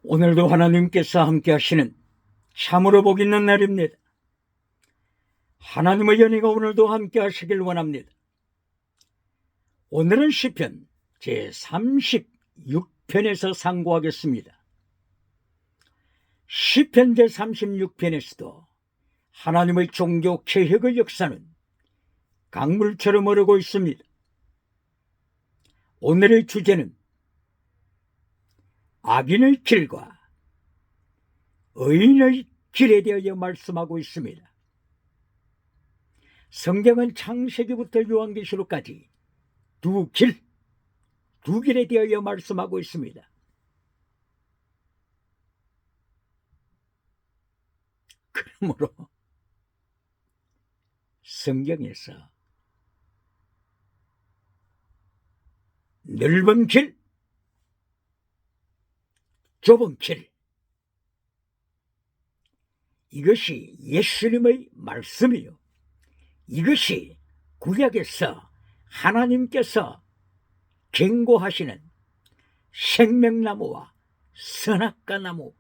오늘도 하나님께서 함께 하시는 참으로 복 있는 날입니다. 하나님의 연희가 오늘도 함께 하시길 원합니다. 오늘은 시편 제36편에서 상고하겠습니다. 시편 제36편에서도 하나님의 종교 개혁의 역사는 강물처럼 흐르고 있습니다. 오늘의 주제는 악인의 길과 의인의 길에 대하여 말씀하고 있습니다. 성경은 창세기부터 요한계시록까지 두 길에 대하여 말씀하고 있습니다. 그러므로 성경에서 넓은 길, 좁은 길, 이것이 예수님의 말씀이요, 이것이 구약에서 하나님께서 경고하시는 생명나무와 선악과나무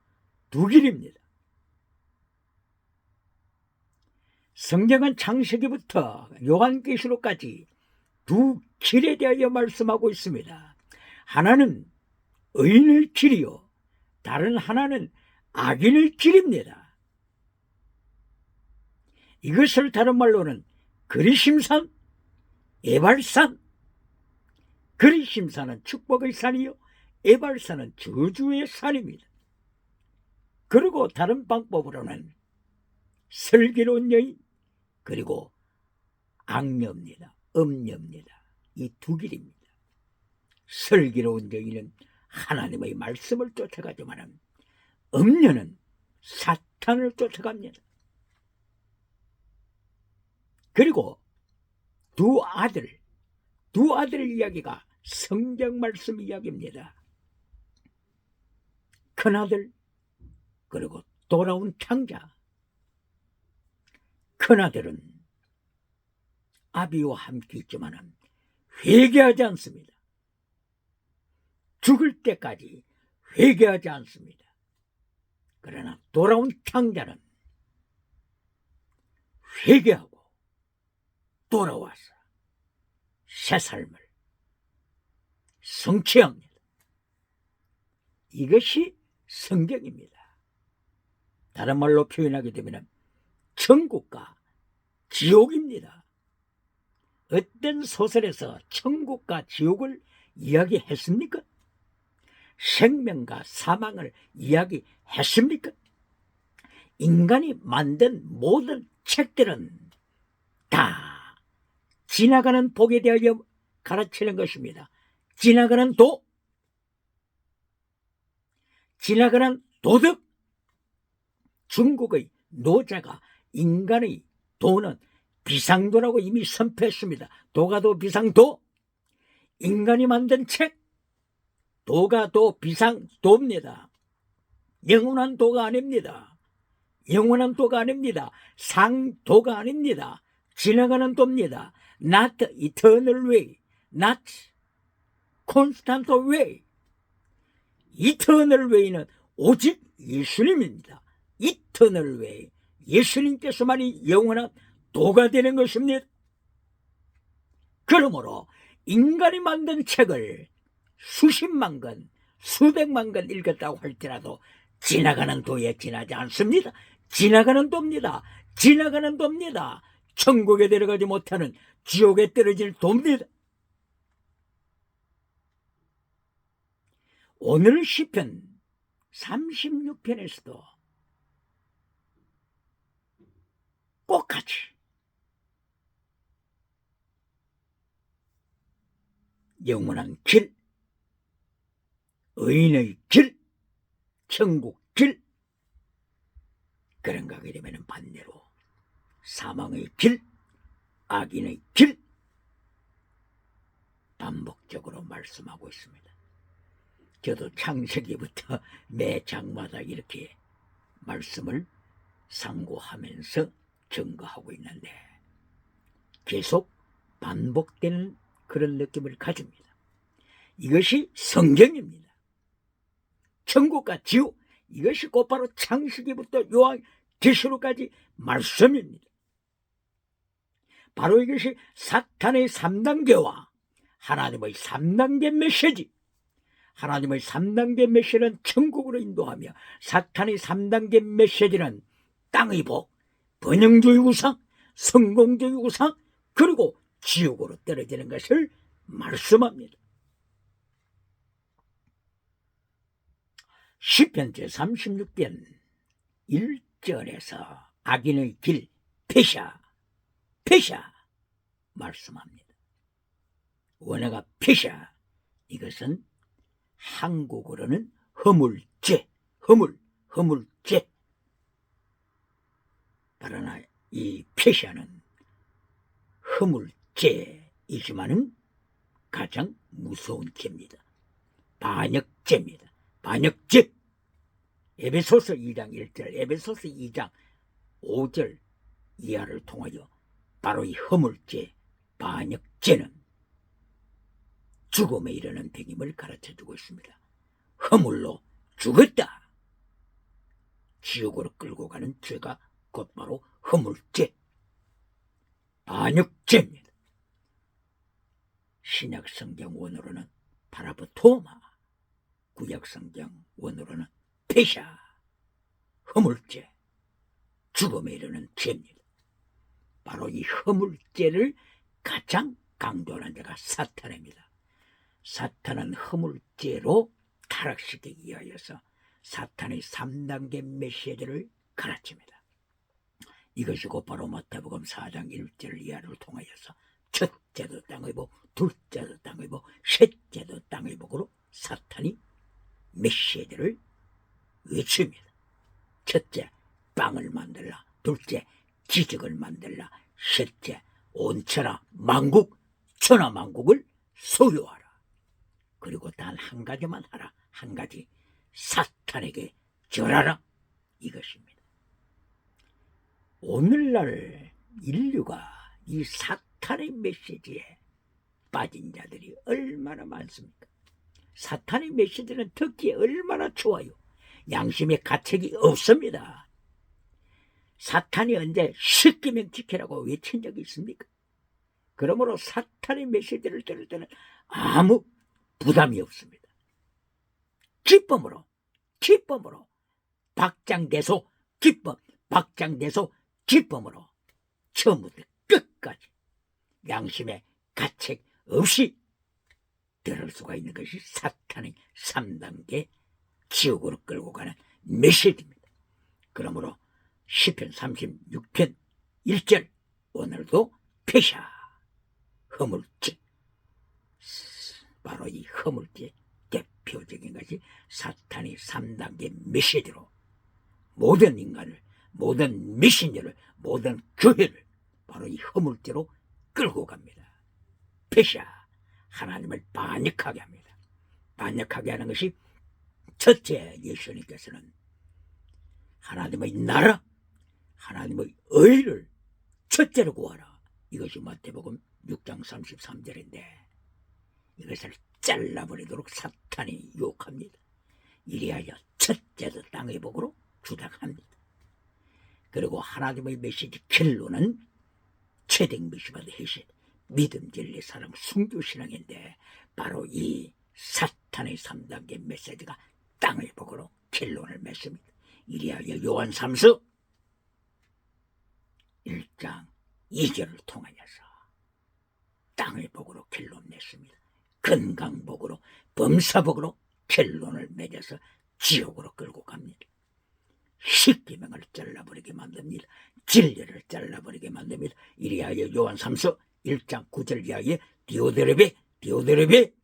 두 길입니다. 성경은 창세기부터 요한계시록까지 두 길에 대하여 말씀하고 있습니다. 하나는 의인의 길이요, 다른 하나는 악인의 길입니다. 이것을 다른 말로는 그리심산, 에발산, 그리심산은 축복의 산이요, 에발산은 저주의 산입니다. 그리고 다른 방법으로는 슬기로운 여인, 그리고 악녀입니다. 음녀입니다. 이 두 길입니다. 슬기로운 여인은 하나님의 말씀을 쫓아가지만 음녀는 사탄을 쫓아갑니다. 그리고 두 아들 이야기가 성경 말씀 이야기입니다. 큰아들, 그리고 돌아온 창자. 큰아들은 아비와 함께 있지만 회개하지 않습니다. 죽을 때까지 회개하지 않습니다. 그러나 돌아온 창자는 회개하고 돌아와서 새 삶을 성취합니다. 이것이 성경입니다. 다른 말로 표현하게 되면 천국과 지옥입니다. 어떤 소설에서 천국과 지옥을 이야기했습니까? 생명과 사망을 이야기했습니까? 인간이 만든 모든 책들은 다 지나가는 복에 대하여 가르치는 것입니다. 지나가는 지나가는 도덕. 중국의 노자가 인간의 도는 비상도라고 이미 선포했습니다. 도가도 비상도. 인간이 만든 책, 도가도 비상도입니다. 영원한 도가 아닙니다. 영원한 도가 아닙니다. 상도가 아닙니다. 지나가는 도입니다. Not eternal way, not constant way. eternal way는 오직 예수님입니다. eternal way, 예수님께서만이 영원한 도가 되는 것입니다. 그러므로 인간이 만든 책을 수십만 권, 수백만 권 읽었다고 할지라도 지나가는 도에 지나지 않습니다. 지나가는 도입니다. 지나가는 도입니다. 천국에 들어가지 못하는 지옥에 떨어질 도입니다. 오늘 시편 36편에서도 똑같이 영원한 길, 의인의 길, 천국 길, 그런가 하게 되면 반대로 사망의 길, 악인의 길, 반복적으로 말씀하고 있습니다. 저도 창세기부터 매 장마다 이렇게 말씀을 상고하면서 증거하고 있는데 계속 반복되는 그런 느낌을 가집니다. 이것이 성경입니다. 천국과 지옥, 이것이 곧바로 창세기부터 요한계시록까지 말씀입니다. 바로 이것이 사탄의 3단계와 하나님의 3단계 메시지. 하나님의 3단계 메시지는 천국으로 인도하며, 사탄의 3단계 메시지는 땅의 복, 번영주의 우상, 성공주의 우상, 그리고 지옥으로 떨어지는 것을 말씀합니다. 시편 제36편 1절에서 악인의 길 폐샤 말씀합니다. 원어가 폐샤, 이것은 한국어로는 허물죄. 그러나 이 폐샤는 허물죄이지만은 가장 무서운 죄입니다. 반역죄입니다. 반역죄. 에베소서 2장 1절, 에베소서 2장 5절 이하를 통하여 바로 이 허물죄, 반역죄는 죽음에 이르는 백임을 가르쳐주고 있습니다. 허물로 죽었다. 지옥으로 끌고 가는 죄가 곧바로 허물죄, 반역죄입니다. 신약성경 원어로는 파라보토마, 구약성경 원어로는 폐샤, 허물죄, 죽음에 이르는 죄입니다. 바로 이 허물죄를 가장 강조하는 자가 사탄입니다. 사탄은 허물죄로 타락시키기 위하여서 사탄의 3단계 메시지를 가르칩니다. 이것이 곧바로 마태복음 4장 1절 이하를 통하여서 첫째도 땅의 복, 둘째도 땅의 복, 셋째도 땅의 복으로 사탄이 메시지를 외칩니다. 첫째, 빵을 만들라. 둘째, 기적을 만들라. 셋째, 온 천하 만국, 천하 만국을 소유하라. 그리고 단 한 가지만 하라. 한 가지, 사탄에게 절하라. 이것입니다. 오늘날 인류가 이 사탄의 메시지에 빠진 자들이 얼마나 많습니까? 사탄의 메시지는 듣기에 얼마나 좋아요. 양심의 가책이 없습니다. 사탄이 언제 시키면 지키라고 외친 적이 있습니까? 그러므로 사탄의 메시지를 들을 때는 아무 부담이 없습니다. 기쁨으로 박장대소 기쁨, 박장대소 기쁨으로 처음부터 끝까지 양심의 가책 없이 들을 수가 있는 것이 사탄의 3단계 지옥으로 끌고 가는 메시지입니다. 그러므로 시편 36편 1절, 오늘도 폐샤, 허물죄, 바로 이 허물죄 대표적인 것이 사탄의 3단계 메시지로 모든 인간을, 모든 메신저를, 모든 교회를 바로 이 허물죄로 끌고 갑니다. 폐샤, 하나님을 반역하게 합니다. 반역하게 하는 것이 첫째, 예수님께서는 하나님의 나라, 하나님의 의를 첫째로 구하라. 이것이 마태복음 6장 33절인데 이것을 잘라버리도록 사탄이 유혹합니다. 이리하여 첫째도 땅의 복으로 주장합니다. 그리고 하나님의 메시지 결론은 최대 메시지마다 해시, 믿음, 진리, 사랑, 순교신앙인데 바로 이 사탄의 3단계 메시지가 땅의 복으로 결론을 맺습니다. 이리하여 요한 3서 1장 2절을 통하여서 땅의 복으로 결론 냈습니다. 건강복으로, 범사복으로 결론을 맺어서 지옥으로 끌고 갑니다. 십계명을 잘라버리게 만듭니다. 진리를 잘라버리게 만듭니다. 이리하여 요한 3서 1장 9절 이하에 디오드레베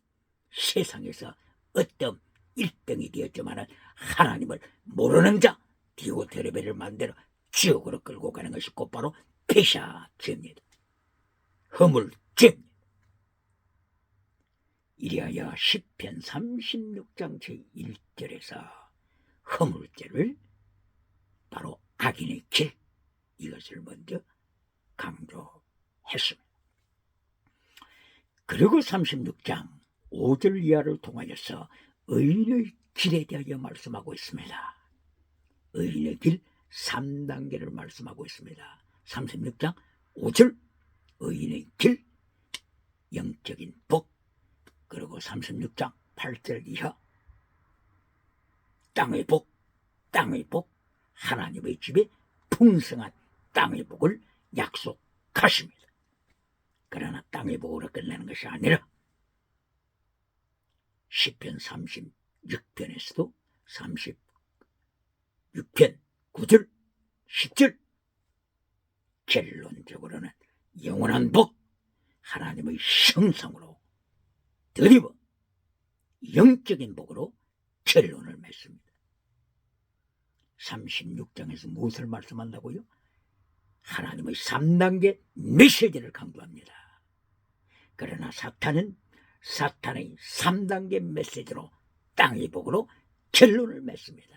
세상에서 어떤 1등이 되었지만 하나님을 모르는 자 디오드레베를 만들어 지옥으로 끌고 가는 것이 곧바로 폐샤죄입니다. 허물죄입니다. 이리하여 시편 36장 제1절에서 허물죄를 바로 악인의 길, 이것을 먼저 강조했습니다. 그리고 36장 5절 이하를 통하여서 의인의 길에 대하여 말씀하고 있습니다. 의인의 길 3단계를 말씀하고 있습니다. 36장 5절 의인의 길, 영적인 복. 그리고 36장 8절 이하 땅의 복, 땅의 복, 하나님의 집에 풍성한 땅의 복을 약속하십니다. 그러나 땅의 복으로 끝내는 것이 아니라 시편 36편에서도 36편 9절 10절 결론적으로는 영원한 복, 하나님의 형상으로 드리버 영적인 복으로 결론을 맺습니다. 36장에서 무엇을 말씀한다고요? 하나님의 3단계 메시지를 강조합니다. 그러나 사탄은 사탄의 3단계 메시지로 땅의 복으로 결론을 맺습니다.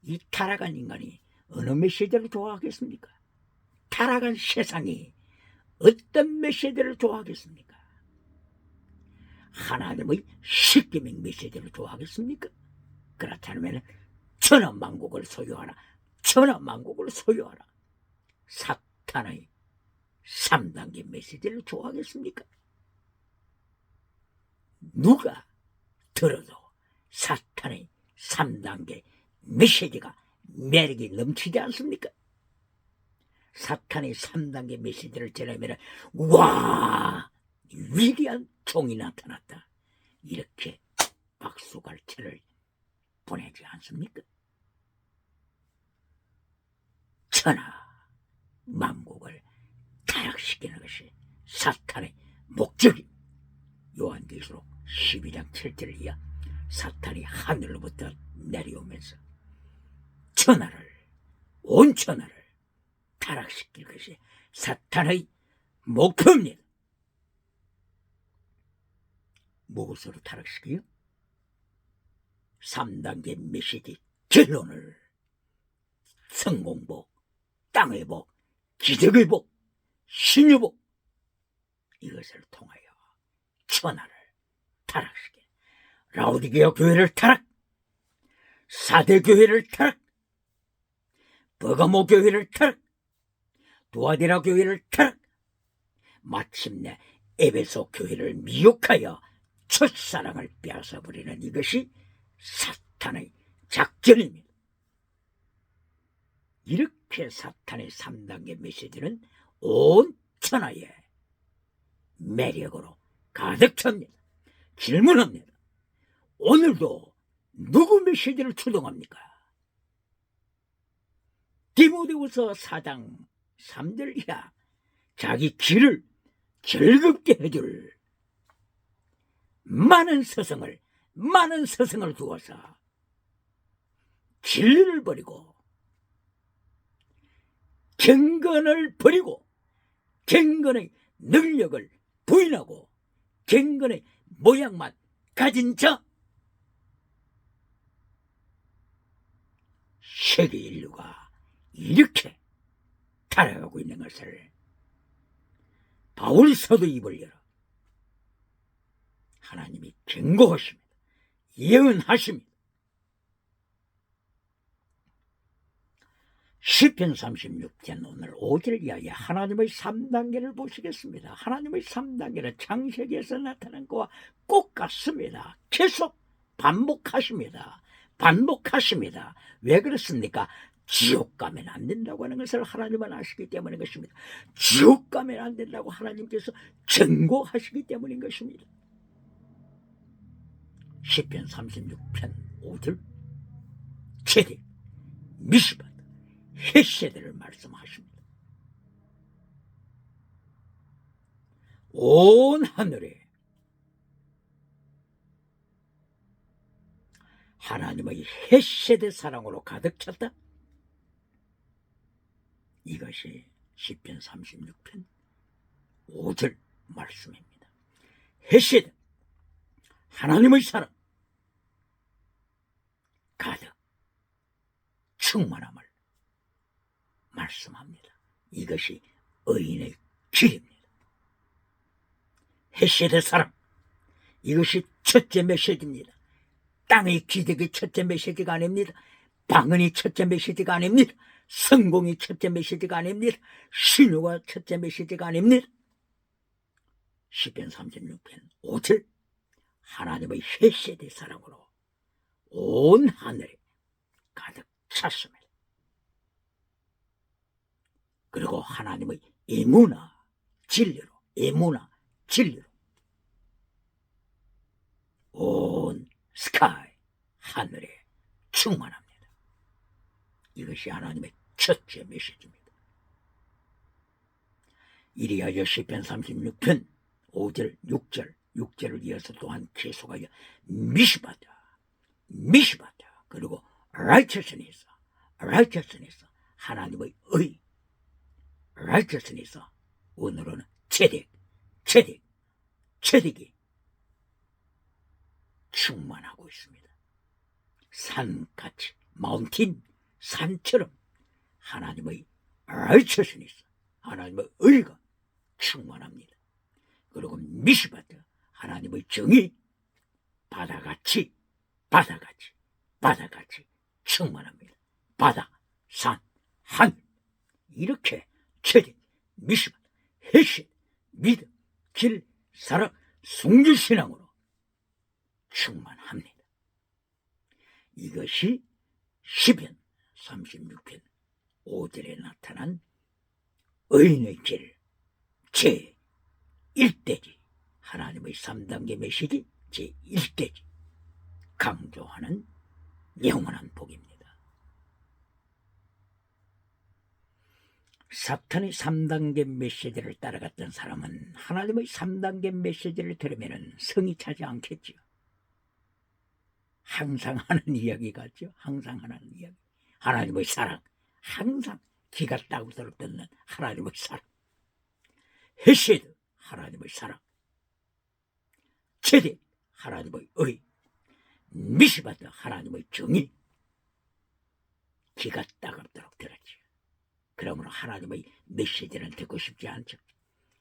이 타락한 인간이 어느 메시지를 좋아하겠습니까? 타락한 세상이 어떤 메시지를 좋아하겠습니까? 하나님의 십계명 메시지를 좋아하겠습니까? 그렇다면 천하만국을 소유하라, 천하만국을 소유하라. 사탄의 3단계 메시지를 좋아하겠습니까? 누가 들어도 사탄의 3단계 메시지가 매력이 넘치지 않습니까? 사탄의 3단계 메시지를 전하면 와, 위대한 종이 나타났다, 이렇게 박수갈채를 보내지 않습니까? 천하 만국을 타락시키는 것이 사탄의 목적입니다. 요한계시록 12장 7절 이하 사탄이 하늘로부터 내려오면서 천하를, 온 천하를 타락시킬 것이 사탄의 목표입니다. 무엇으로 타락시켜요? 3단계 메시지 결론을 성공복, 땅의 복, 기적의 복, 신의 복, 이것을 통하여 천하를 타락시켜 라오디게아 교회를 타락, 사대 교회를 타락, 버가모 교회를 타락, 두아디라 교회를 타락, 마침내 에베소 교회를 미혹하여 첫사랑을 빼앗아버리는 이것이 사탄의 작전입니다. 이렇게 사탄의 3단계 메시지는 온 천하에 매력으로 가득 찹니다. 질문합니다. 오늘도 누구 메시지를 추동합니까? 디모데후서 4장 3절 이하 자기 길을 즐겁게 해줄 많은 서성을 두어서 진리를 버리고 경건을 버리고 경건의 능력을 부인하고 경건의 모양만 가진 자, 세계 인류가 이렇게 타락하고 있는 것을 바울 사도 입을 열어 하나님이 경고하십니다. 예언하십니다. 시편 36편 오늘 5절 이하에 하나님의 3단계를 보시겠습니다. 하나님의 3단계는 창세기에서 나타난 것과 꼭 같습니다. 계속 반복하십니다. 왜 그렇습니까? 지옥 가면 안 된다고 하는 것을 하나님은 아시기 때문인 것입니다. 지옥 가면 안 된다고 하나님께서 경고하시기 때문인 것입니다. 시편 36편 5절 제대, 미시밭, 헤세드를 말씀하십니다. 온 하늘에 하나님의 헤세드 사랑으로 가득 찼다. 이것이 시편 36편 5절 말씀입니다. 헤세드, 하나님의 사랑 가득 충만함을 말씀합니다. 이것이 의인의 길입니다. 헤세드 사랑, 이것이 첫째 메시지입니다. 땅의 기득이 첫째 메시지가 아닙니다. 방언이 첫째 메시지가 아닙니다. 성공이 첫째 메시지가 아닙니다. 신유가 첫째 메시지가 아닙니다. 시편 36편 5절 하나님의 회세대 사랑으로 온 하늘에 가득 찼습니다. 그리고 하나님의 에무나 진리로 온 스카이 하늘에 충만합니다. 이것이 하나님의 첫째 메시지입니다. 이리하여 시편 36편 5절 6절을 이어서 또한 계속하여 미시바다 그리고 righteousness 하나님의 의 righteousness 오늘은 체득이 충만하고 있습니다. 산같이 마운틴 산처럼 하나님의 righteousness 하나님의 의가 충만합니다. 그리고 미시바트 하나님의 정의 바다같이 충만합니다. 바다, 산, 하늘 이렇게 체득, 미시바트, 회신, 믿음, 길, 사랑, 성실신앙으로 충만합니다. 이것이 시편 36편 5절에 나타난 의인의 길 제1대지 하나님의 3단계 메시지 제1대지 강조하는 영원한 복입니다. 사탄의 3단계 메시지를 따라갔던 사람은 하나님의 3단계 메시지를 들으면 성이 차지 않겠죠. 항상 하는 이야기 같죠. 항상 하는 이야기. 하나님의 사랑. 항상 기가 따구도록 듣는 하나님의 사랑. 헤세드 하나님의 사랑. 체대 하나님의 의. 미시바드 하나님의 정의. 기가 따갑도록 들었죠. 그러므로 하나님의 메시지는 듣고 싶지 않죠.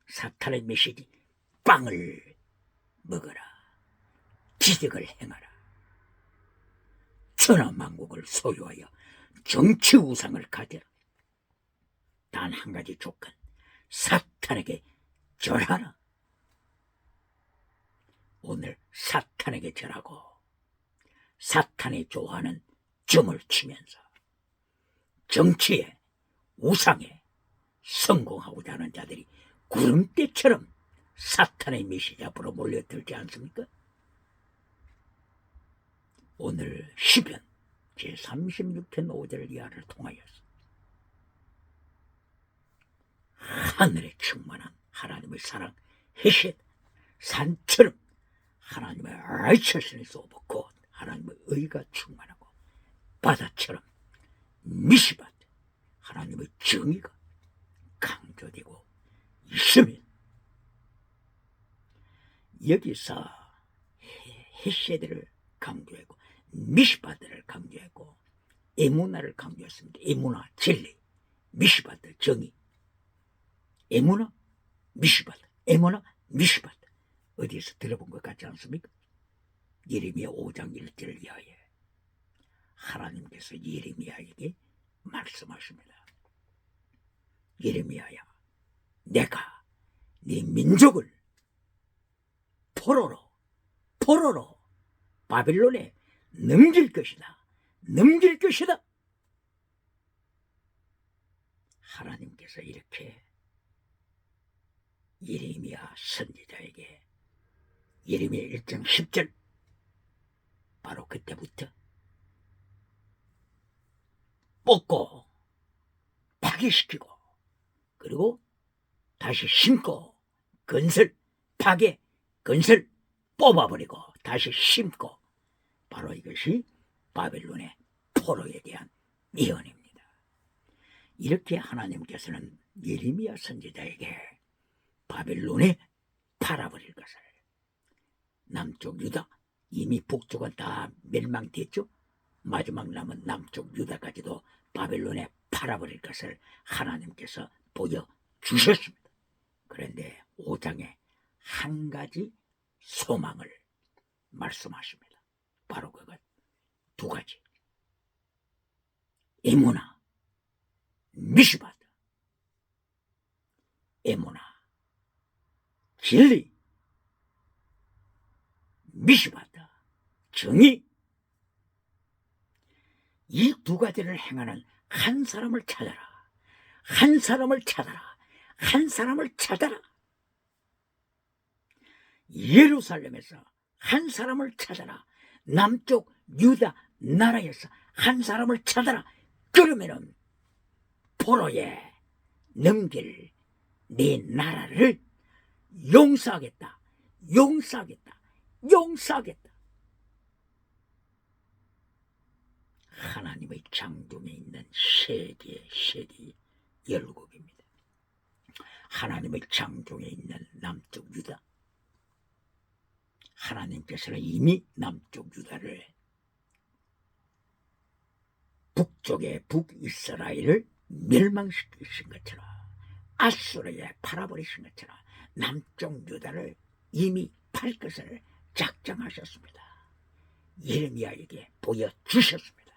사탄의 메시지 빵을 먹어라. 기적을 행하라. 천하만국을 소유하여 정치 우상을 가져라. 단 한 가지 조건. 사탄에게 절하라. 오늘 사탄에게 절하고 사탄이 좋아하는 점을 치면서 정치에 우상에 성공하고자 하는 자들이 구름대처럼 사탄의 메시지 앞으로 몰려들지 않습니까? 오늘 시편 제36편 5절 이하를 통하여서 하늘에 충만한 하나님의 사랑, 헤셋, 산처럼 하나님의 righteousness of God, 하나님의 의가 충만하고 바다처럼 미시밭, 하나님의 정의가 강조되고 있으면 여기서 헤셋을 강조하고 미시바드를 강조했고 에무나를 강조했습니다. 에무나 진리, 미시바드 정의. 에무나 미시바드, 에무나 미시바드. 어디에서 들어본 것 같지 않습니까? 예레미야 5장 1절 이하에 하나님께서 예레미야에게 말씀하십니다. 예레미야야, 내가 네 민족을 포로로 바빌론에 넘길 것이다. 하나님께서 이렇게 예레미야 선지자에게 예레미야 1장 10절 바로 그때부터 뽑고 파괴시키고 그리고 다시 심고 건설 파괴 건설 뽑아버리고 다시 심고 바로 이것이 바벨론의 포로에 대한 예언입니다. 이렇게 하나님께서는 예레미야 선지자에게 바벨론에 팔아버릴 것을 남쪽 유다 이미 북쪽은 다 멸망됐죠. 마지막 남은 남쪽 유다까지도 바벨론에 팔아버릴 것을 하나님께서 보여주셨습니다. 그런데 5장에 한 가지 소망을 말씀하십니다. 바로 그것 두 가지. 에무나, 미시바드. 에무나, 진리, 미시바드, 정의. 이 두 가지를 행하는 한 사람을 찾아라. 한 사람을 찾아라. 한 사람을 찾아라. 예루살렘에서 한 사람을 찾아라. 남쪽 유다 나라에서 한 사람을 찾아라. 그러면은 포로에 넘길 네 나라를 용서하겠다. 용서하겠다. 용서하겠다. 하나님의 장중에 있는 세계 열국입니다. 하나님의 장중에 있는 남쪽 유다. 하나님께서는 이미 남쪽 유다를, 북쪽의 북이스라엘을 멸망시키신 것처럼, 아수르에 팔아버리신 것처럼 남쪽 유다를 이미 팔 것을 작정하셨습니다. 예레미야에게 보여주셨습니다.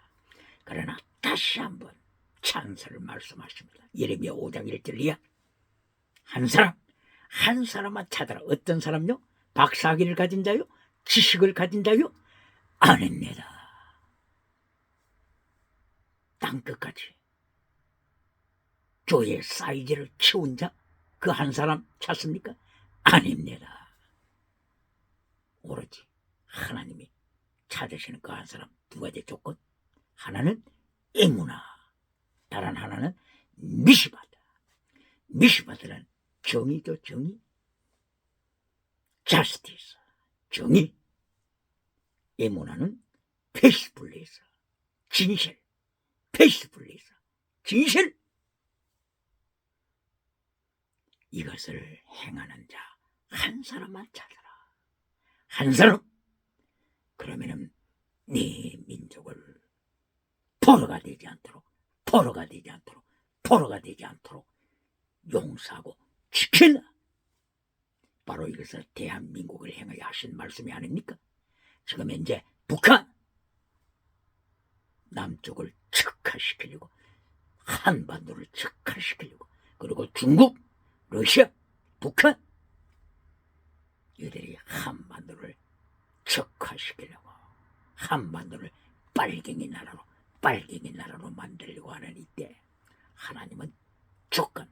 그러나 다시 한번 찬사를 말씀하십니다. 예레미야 5장 1절 이하. 한 사람만 찾아라. 어떤 사람요? 박사학위를 가진 자요? 지식을 가진 자요? 아닙니다. 땅끝까지 교회 사이즈를 키운 자, 그 한 사람 찾습니까? 아닙니다. 오로지 하나님이 찾으시는 그 한 사람 두 가지 조건. 하나는 에무나, 다른 하나는 미시바드. 미시바드는 정의죠, 정의. 자스티스, 정의. 에무나는 페이스플레이스, 진실. 페이스플레이스, 진실. 이것을 행하는 자 한 사람만 찾아라. 한 사람. 그러면은 네 민족을 포로가 되지 않도록 용서하고 지킨다. 바로 이것을 대한민국을 향하여 하신 말씀이 아닙니까? 지금 현재 북한 남쪽을 척화시키려고, 한반도를 척화시키려고, 그리고 중국, 러시아, 북한, 이들이 한반도를 척화시키려고, 한반도를 빨갱이 나라로 만들려고 하는 이때 하나님은 조건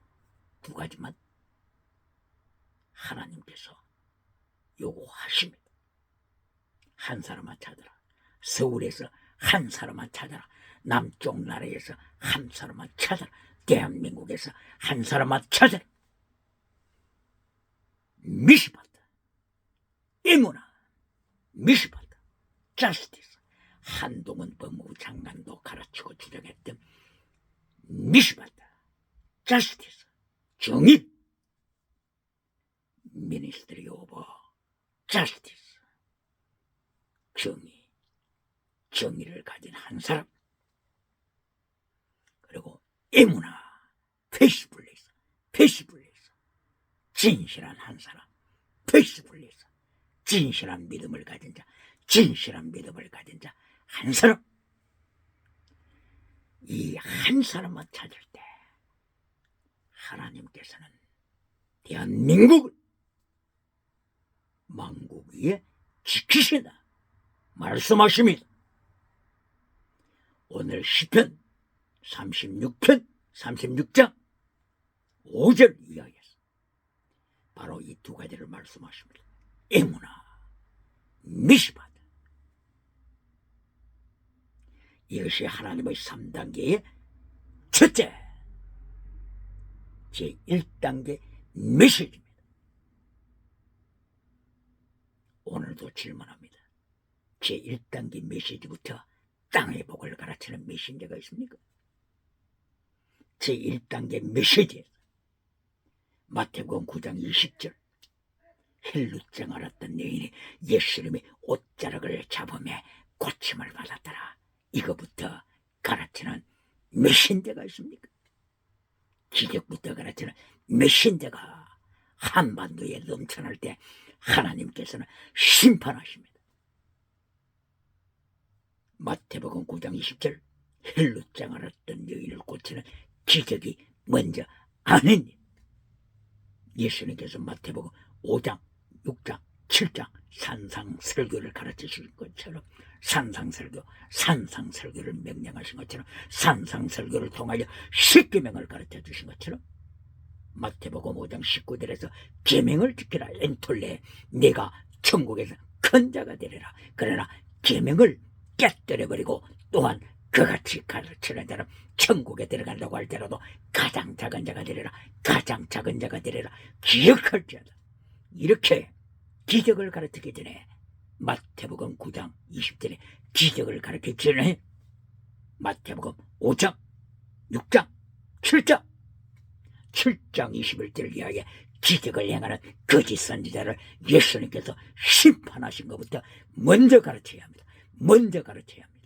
두 가지만 하나님께서 요구하십니다. 한 사람만 찾아라. 서울에서 한 사람만 찾아라. 남쪽 나라에서 한 사람만 찾아라. 대한민국에서 한 사람만 찾아라. 미시바드, 에무나, 미시바드, 자스티스. 한동훈 법무부 장관도 가르치고 주장했던 미시바드, 자스티스, 정의. 미니스트리 오브 자스티스, 정의를 가진 한 사람. 그리고 에무나, 페이스플레이스, 진실한 한 사람. 페이스플레이스, 진실한 믿음을 가진 자 한 사람. 이 한 사람만 찾을 때 하나님께서는 대한민국을 만국 위에 지키신다 말씀하십니다. 오늘 시편 36장 5절 이하에서 바로 이 두 가지를 말씀하십니다. 에무나, 미시바드. 이것이 하나님의 3단계의 첫째, 제1단계 메시지입니다. 오늘도 질문합니다. 제1단계 메시지부터 땅의 복을 가르치는 메신저가 있습니까? 제1단계 메시지에서 마태복음 9장 20절, 헬루증 앓았던 여인이 예수님의 옷자락을 잡으며 고침을 받았더라. 이거부터 가르치는 메신저가 있습니까? 기적부터 가르치는 메신저가 한반도에 넘쳐날 때 하나님께서는 심판하십니다. 마태복음 9장 20절 헬루장 알았던 여인을 고치는 기적이 먼저 아닌 예수님께서 마태복음 5장 6장 7장 산상설교를 가르쳐 주신 것처럼 산상설교를 명령하신 것처럼 산상설교를 통하여 십계명을 가르쳐 주신 것처럼 마태복음 5장 19절에서 계명을 지키라 엔톨레 내가 천국에서 큰 자가 되리라. 그러나 계명을 깨뜨려버리고 또한 그같이 가르치는 자는 천국에 들어간다고 할지라도 가장 작은 자가 되리라. 가장 작은 자가 되리라. 기억할지어다. 이렇게 기적을 가르치기 전에 마태복음 9장 20절에 기적을 가르치기 전에 마태복음 5장 6장 7장 21절 이하에 기적을 행하는 거짓 선지자를 예수님께서 심판하신 것부터 먼저 가르쳐야 합니다. 먼저 가르쳐야 합니다.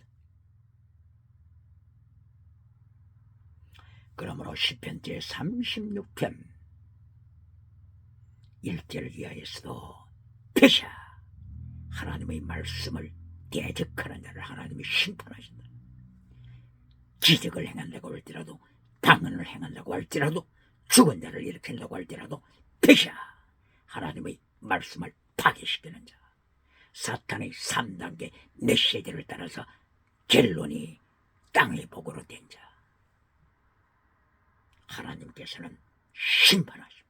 그러므로 시편 제36편 1절 이하에서도 패샤 하나님의 말씀을 대적하는 자를 하나님이 심판하신다. 기적을 행한다고 할지라도 방언을 행한다고 할지라도 죽은 자를 일으킨다고 할지라도 패샤 하나님의 말씀을 파괴시키는 자 사탄의 3단계 메시지를 따라서 결론이 땅의 복으로 된 자 하나님께서는 심판하십니다.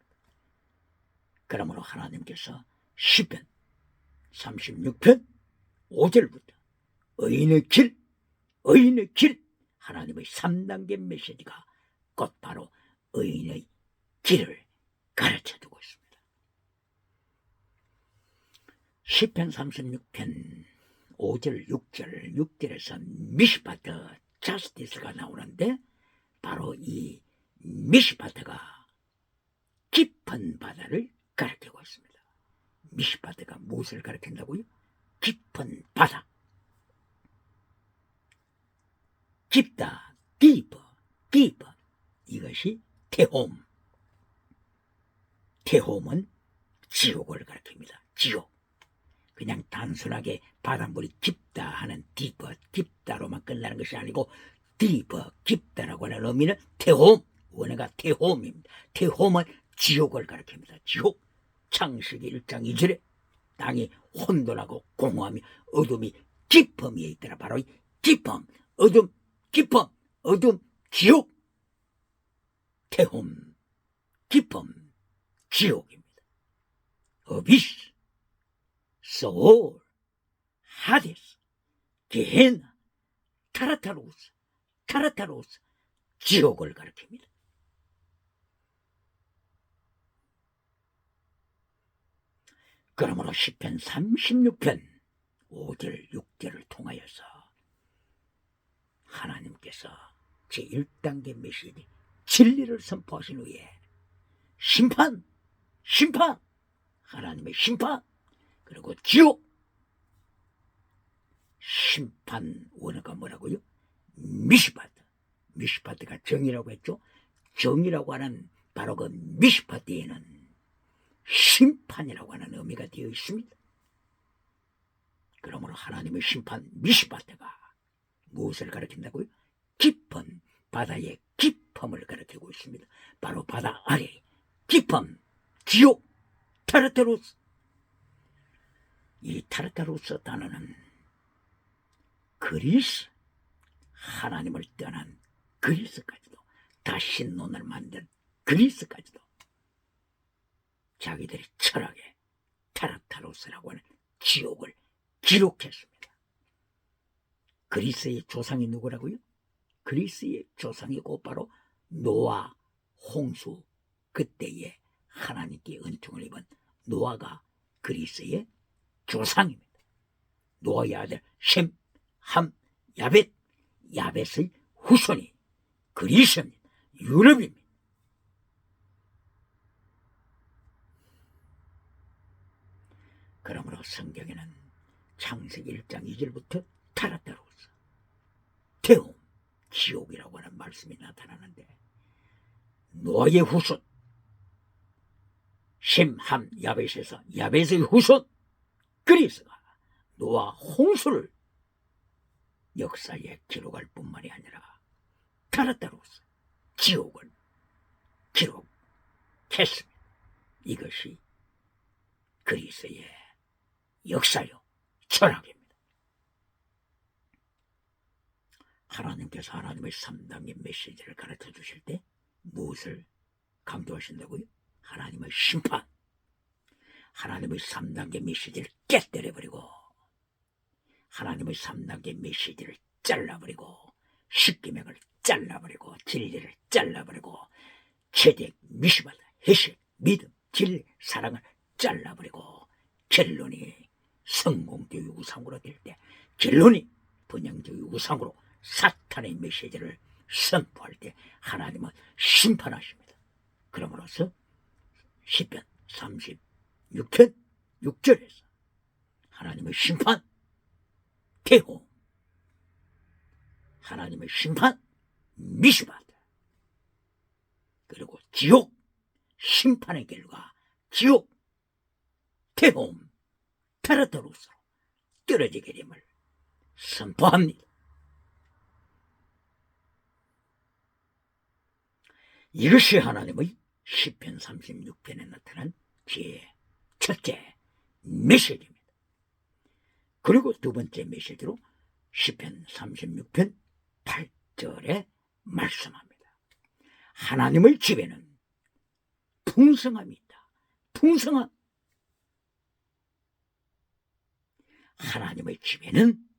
그러므로 하나님께서 시편 36편 5절부터 의인의 길 하나님의 3단계 메시지가 곧 바로 의인의 길을 가르쳐두고 있습니다. 시편 36편 5절 6절에서 미시파트 자스티스가 나오는데 바로 이 미시파트가 깊은 바다를 가리키고 있습니다. 미시파트가 무엇을 가리킨다고요? 깊은 바다. 깊다, deep. 이것이 테홈. 테홈은 지옥을 가리킵니다. 지옥. 그냥 단순하게 바닷물이 깊다 하는 deep, 깊다로만 끝나는 것이 아니고 deep, 깊다라고 하는 의미는 테홈. 원어가 테홈입니다. 테홈은 지옥을 가리킵니다. 지옥. 창세기 1장 2절에 땅이 혼돈하고 공허함이 어둠이 깊음 위에 있더라. 바로 이 깊음, 어둠, 깊음, 어둠, 지옥. 테홈, 깊음, 지옥입니다. 어비스, 소울, 하데스, 게헤나, 타라타로스, 지옥을 가리킵니다. 그러므로 시편 36편 5절 6절을 통하여서 하나님께서 제1단계 메시지 진리를 선포하신 후에 심판 하나님의 심판 그리고 지옥 심판 원어가 뭐라고요? 미시파트가 정의라고 했죠. 정의라고 하는 바로 그 미시파트에는 심판이라고 하는 의미가 되어 있습니다. 그러므로 하나님의 심판 미시파트가 무엇을 가리킨다고요? 깊은 바다의 깊음을 가리키고 있습니다. 바로 바다 아래 깊음, 지옥, 타르타루스. 이 타르타루스 단어는 그리스, 하나님을 떠난 그리스까지도 다시 논을 만든 그리스까지도 자기들의 철학에 타르타루스라고 하는 지옥을 기록했습니다. 그리스의 조상이 누구라고요? 그리스의 조상이 곧바로 노아 홍수 그때에 하나님께 은총을 입은 노아가 그리스의 조상입니다. 노아의 아들 셈, 함, 야벳, 야벳의 후손이 그리스입니다. 유럽입니다. 그러므로 성경에는 창세기 1장 2절부터 타르타루스, 테홈, 지옥이라고 하는 말씀이 나타나는데 노아의 후손 셈, 함, 야벳에서 야벳의 후손 그리스가 노아 홍수를 역사에 기록할 뿐만이 아니라 따로따로서 지옥을 기록했습니다. 이것이 그리스의 역사요 철학입니다. 하나님께서 하나님의 3단계 메시지를 가르쳐 주실 때 무엇을 강조하신다고요? 하나님의 심판, 하나님의 3단계 메시지를 깨뜨려버리고 하나님의 3단계 메시지를 잘라버리고 십계명을 잘라버리고 진리를 잘라버리고 채택, 미시바다, 해식, 믿음, 진리, 사랑을 잘라버리고 결론이 성공주의 우상으로 될 때 결론이 분양주의 우상으로 사탄의 메시지를 선포할 때 하나님은 심판하십니다. 그러므로서 시편 36편 6절에서 하나님의 심판, 대호, 하나님의 심판, 미시바다, 그리고 지옥, 심판의 결과 지옥, 대홈, 타르타루스로 떨어지게 됨을 선포합니다. 이것이 하나님의 시편 36편에 나타난 제1째 메시지입니다. 그리고 두 번째 메시지로 시편 36편 8절에 말씀합니다. 하나님의 집에는 풍성함이 있다. 풍성함. 하나님의 집에는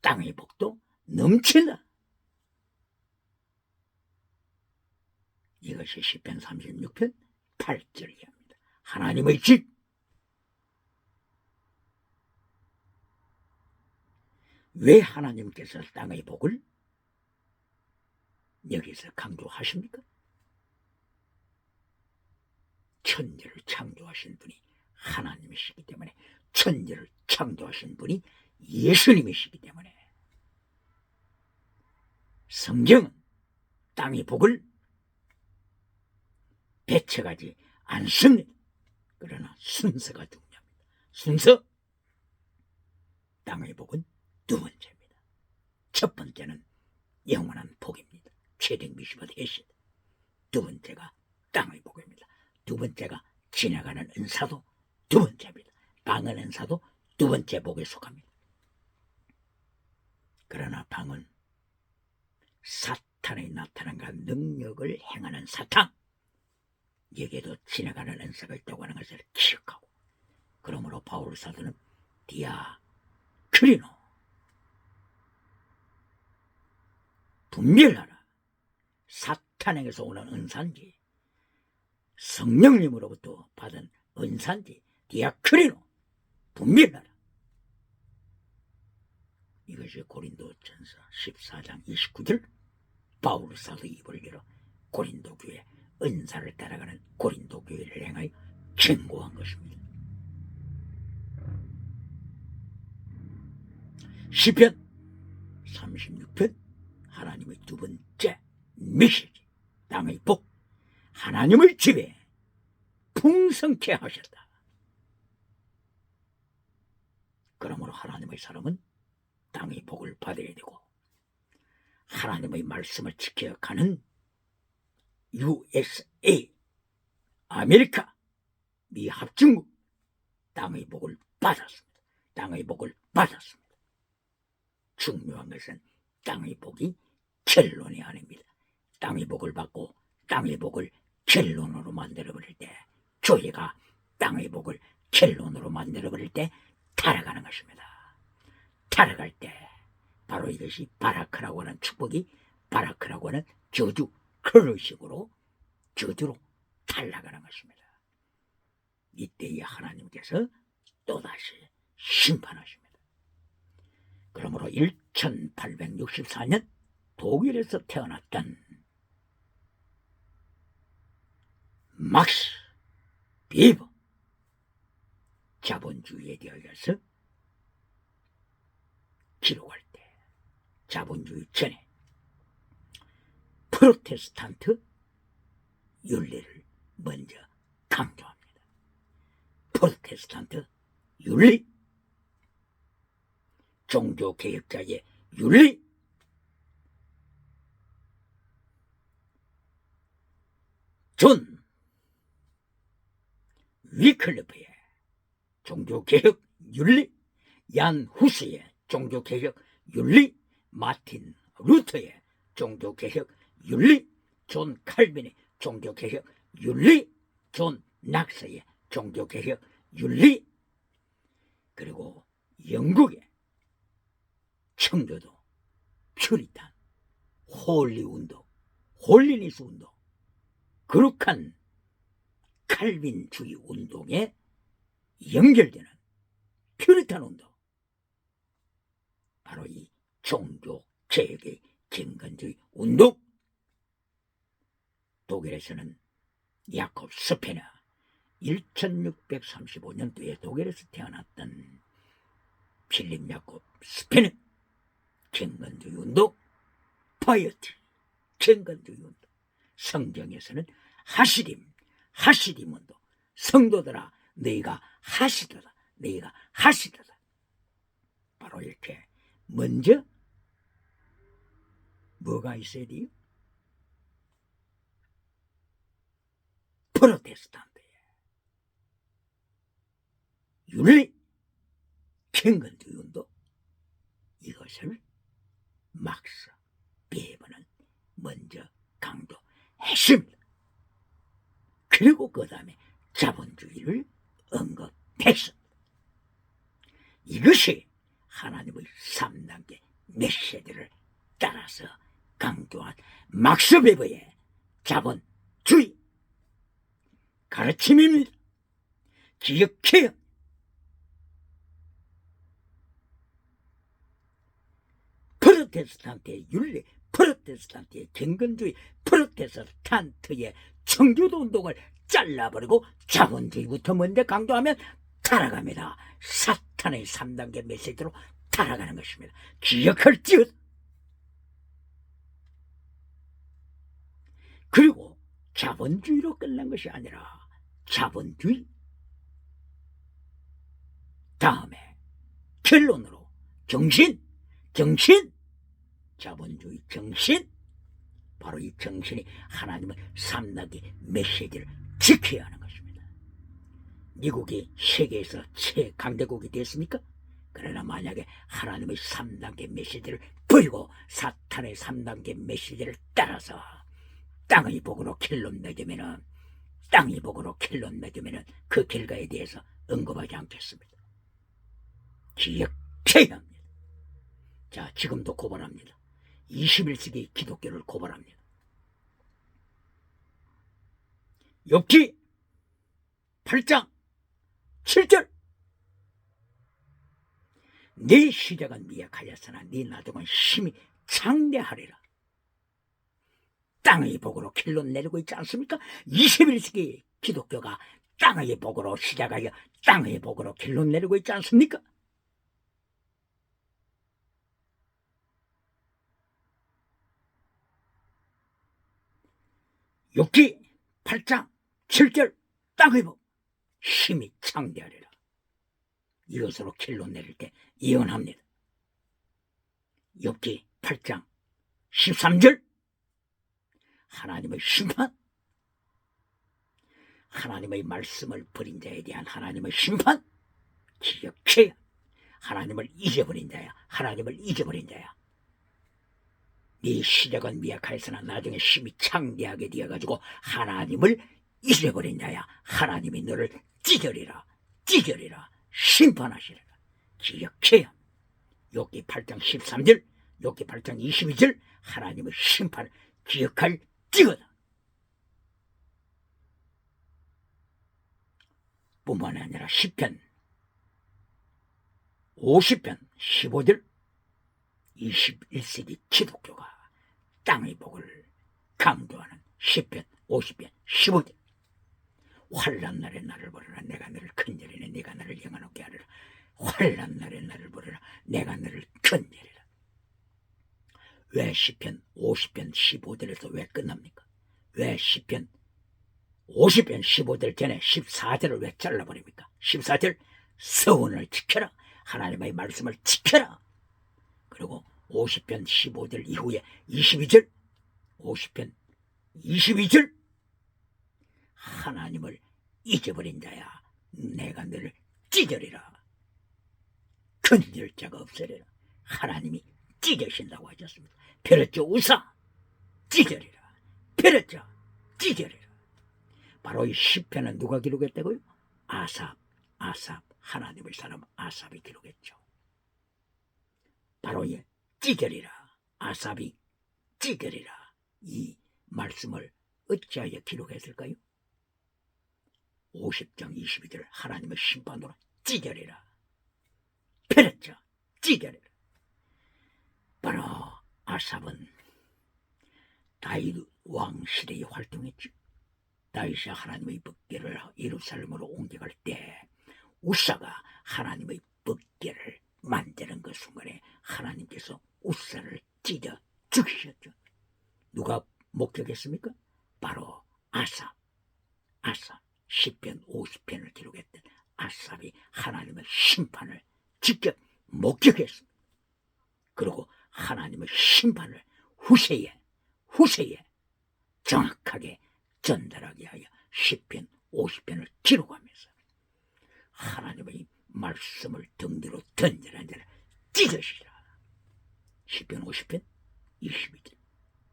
땅의 복도 넘친다. 이것이 시편 36편 8절입니다. 하나님의 집. 왜 하나님께서 땅의 복을 여기서 강조하십니까? 천지를 창조하신 분이 하나님이시기 때문에, 천지를 창조하신 분이 예수님이시기 때문에 성경은 땅의 복을 배척하지 않습니다. 그러나 순서가 중요합니다. 순서. 땅의 복은 두 번째입니다. 첫 번째는 영원한 복입니다. 최대 미시바 대신. 두 번째가 땅의 복입니다. 두 번째가 지나가는 은사도 두 번째입니다. 방은 은사도 두 번째 복에 속합니다. 그러나 방은 사탄의 나타남과 능력을 행하는 사탄, 여기에도 지나가는 은사가 있다고 하는 것을 기억하고, 그러므로 바울 사도는 디아크리노, 분별하라. 사탄에게서 오는 은사인지 성령님으로부터 받은 은사인지 디아크리노, 분별하라. 이것이 고린도전서 14장 29절 바울 사도 입을 열어 고린도 교회 은사를 따라가는 고린도 교회를 향하여 경고한 것입니다. 시편 36편 하나님의 두 번째 메시지, 땅의 복. 하나님의 집에 풍성케 하셨다. 그러므로 하나님의 사람은 땅의 복을 받아야 되고, 하나님의 말씀을 지켜가는 USA, 아메리카, 미 합중국 땅의 복을 받았습니다. 땅의 복을 받았습니다. 중요한 것은 땅의 복이 결론이 아닙니다. 땅의 복을 받고 땅의 복을 결론으로 만들어버릴 때, 교회가 땅의 복을 결론으로 만들어버릴 때 타락하는 것입니다. 타락할 때 바로 이것이 바라크라고 하는 축복이, 바라크라고 하는 저주, 그런 식으로 저주로 탈락하는 것입니다. 이때에 하나님께서 또다시 심판하십니다. 그러므로 1864년 독일에서 태어났던 막스 비버, 자본주의에 대하여서 기록할 때, 자본주의 전에 프로테스탄트 윤리를 먼저 강조합니다. 프로테스탄트 윤리, 종교개혁자의 윤리, 존 위클리프의 종교개혁 윤리, 얀 후스의 종교개혁 윤리, 마틴 루터의 종교개혁 윤리, 존 칼빈의 종교개혁 윤리, 존 낙스의 종교개혁 윤리, 그리고 영국의 청교도, 퓨리탄, 홀리운동, 홀리니스 운동, 거룩한 칼빈주의 운동에 연결되는 퓨리탄 운동, 바로 이 종교개혁의 경건주의 운동. 독일에서는 야콥 스페너, 1635년도에 독일에서 태어났던 필립 야콥 스페너, 경건주의 운동, 파이어티, 경건주의 운동. 성경에서는 하시림 운동, 성도들아 너희가 하시도다, 너희가 하시도다. 바로 이렇게 먼저 뭐가 있어야 돼요? 프로테스탄트의 윤리, 경건주의 운동, 이것을 막스 베버는 먼저 강조했습니다. 그리고 그 다음에 자본주의를 언급했습니다. 이것이 하나님의 3단계 메시지를 따라서 강조한 막스 베버의 자본주의 가르침입니다. 기억해요. 프로테스탄트의 윤리, 프로테스탄트의 경건주의, 프로테스탄트의 청교도 운동을 잘라버리고 자본주의부터 먼저 강조하면 타락합니다. 사탄의 3단계 메시지로 타락하는 것입니다. 기억할지어다. 그리고 자본주의로 끝난 것이 아니라 자본주의 다음에 결론으로 정신, 자본주의 정신, 바로 이 정신이 하나님의 3단계 메시지를 지켜야 하는 것입니다. 미국이 세계에서 최강대국이 됐습니까? 그러나 만약에 하나님의 3단계 메시지를 버리고 사탄의 3단계 메시지를 따라서 땅의 복으로 결론 맺으면은 그 결과에 대해서 언급하지 않겠습니다. 기억해야 합니다. 자, 지금도 고발합니다. 21세기 기독교를 고발합니다. 욥기 8장 7절, 네 시작은 미약하였으나 네 나중은 심히 창대하리라. 땅의 복으로 결론 내리고 있지 않습니까? 21세기 기독교가 땅의 복으로 시작하여 땅의 복으로 결론 내리고 있지 않습니까? 욥기 8장 7절, 땅의 복 심히 창대하리라. 이것으로 결론 내릴 때 예언합니다. 욥기 8장 13절, 하나님의 심판, 하나님의 말씀을 버린 자에 대한 하나님의 심판, 기억해야. 하나님을 잊어버린 자야, 하나님을 잊어버린 자야. 네 시작은 미약하였으나 나중에 심히 창대하게 되어가지고 하나님을 잊어버린 자야, 하나님이 너를 찢으리라, 심판하시리라. 기억해야. 욥기 8장 13절, 욥기 8장 22절, 하나님의 심판을 기억할 지어다. 뿐만 아니라 시편 50편 15절, 21세기 기독교가 땅의 복을 강조하는 시편 50편 15절, 환난 날에 나를 부르라, 내가 너를 건져리네, 내가 너를 영원하게 하리라. 환난 날에 나를 부르라, 내가 너를 건져리라. 왜 시편 50편 15절에서 왜 끝납니까? 왜 시편 50편 15절 전에 14절을 왜 잘라버립니까? 14절, 서원을 지켜라, 하나님의 말씀을 지켜라. 그리고 50편 15절 이후에 22절, 50편 22절, 하나님을 잊어버린 자야 내가 너를 찢으리라. 건질 자가 없으리라. 하나님이 찢으신다고 하셨습니다. 베르죠 우사 찢으리라. 베르죠 찢으리라. 바로 이 시편은 누가 기록했다고요? 아삽 하나님의 사람 아삽이 기록했죠. 바로 이 찢으리라, 아삽이 찢으리라, 이 말씀을 어찌하여 기록했을까요? 50장 22절 하나님의 심판으로 찢으리라. 베르죠 찢으리라. 바로 아삽은 다윗 왕 시대에 활동했죠. 다윗이 하나님의 법궤를 예루살렘으로 옮겨갈 때 우사가 하나님의 법궤를 만드는 그 순간에 하나님께서 우사를 찢어 죽이셨죠. 누가 목격했습니까? 바로 아삽 시편 50편을 기록했던 아삽이 하나님의 심판을 직접 목격했습니다. 그리고 하나님의 심판을 후세에 정확하게 전달하게 하여 시편 50편을 기록하면서 하나님의 말씀을 등 뒤로 던지는 자를 찢으시라. 시편 50편 22절.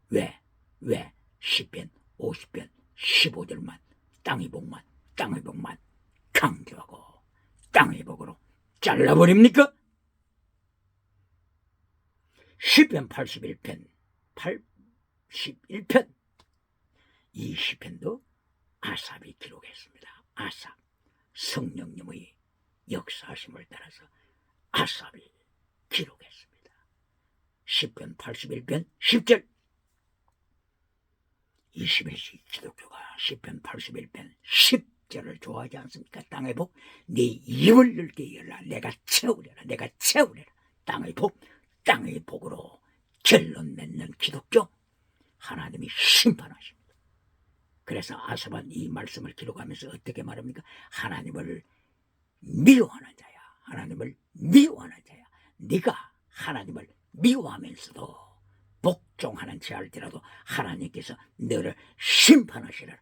왜 시편 50편 15절만 땅의 복만 강조하고 땅의 복으로 잘라버립니까? 시편 81편 이 시편도 아삽이 기록했습니다. 아삽 성령님의 역사하심을 따라서 아삽이 기록했습니다. 시편 81편 10절. 21세기 기독교가 시편 81편 10절을 좋아하지 않습니까? 땅의 복, 네 입을 넓게 열라. 내가 채우리라. 땅의 복으로 결론 맺는 기독교, 하나님이 심판하십니다. 그래서 아삽은 이 말씀을 기록하면서 어떻게 말합니까? 하나님을 미워하는 자야. 네가 하나님을 미워하면서도 복종하는 자일지라도 하나님께서 너를 심판하시리라.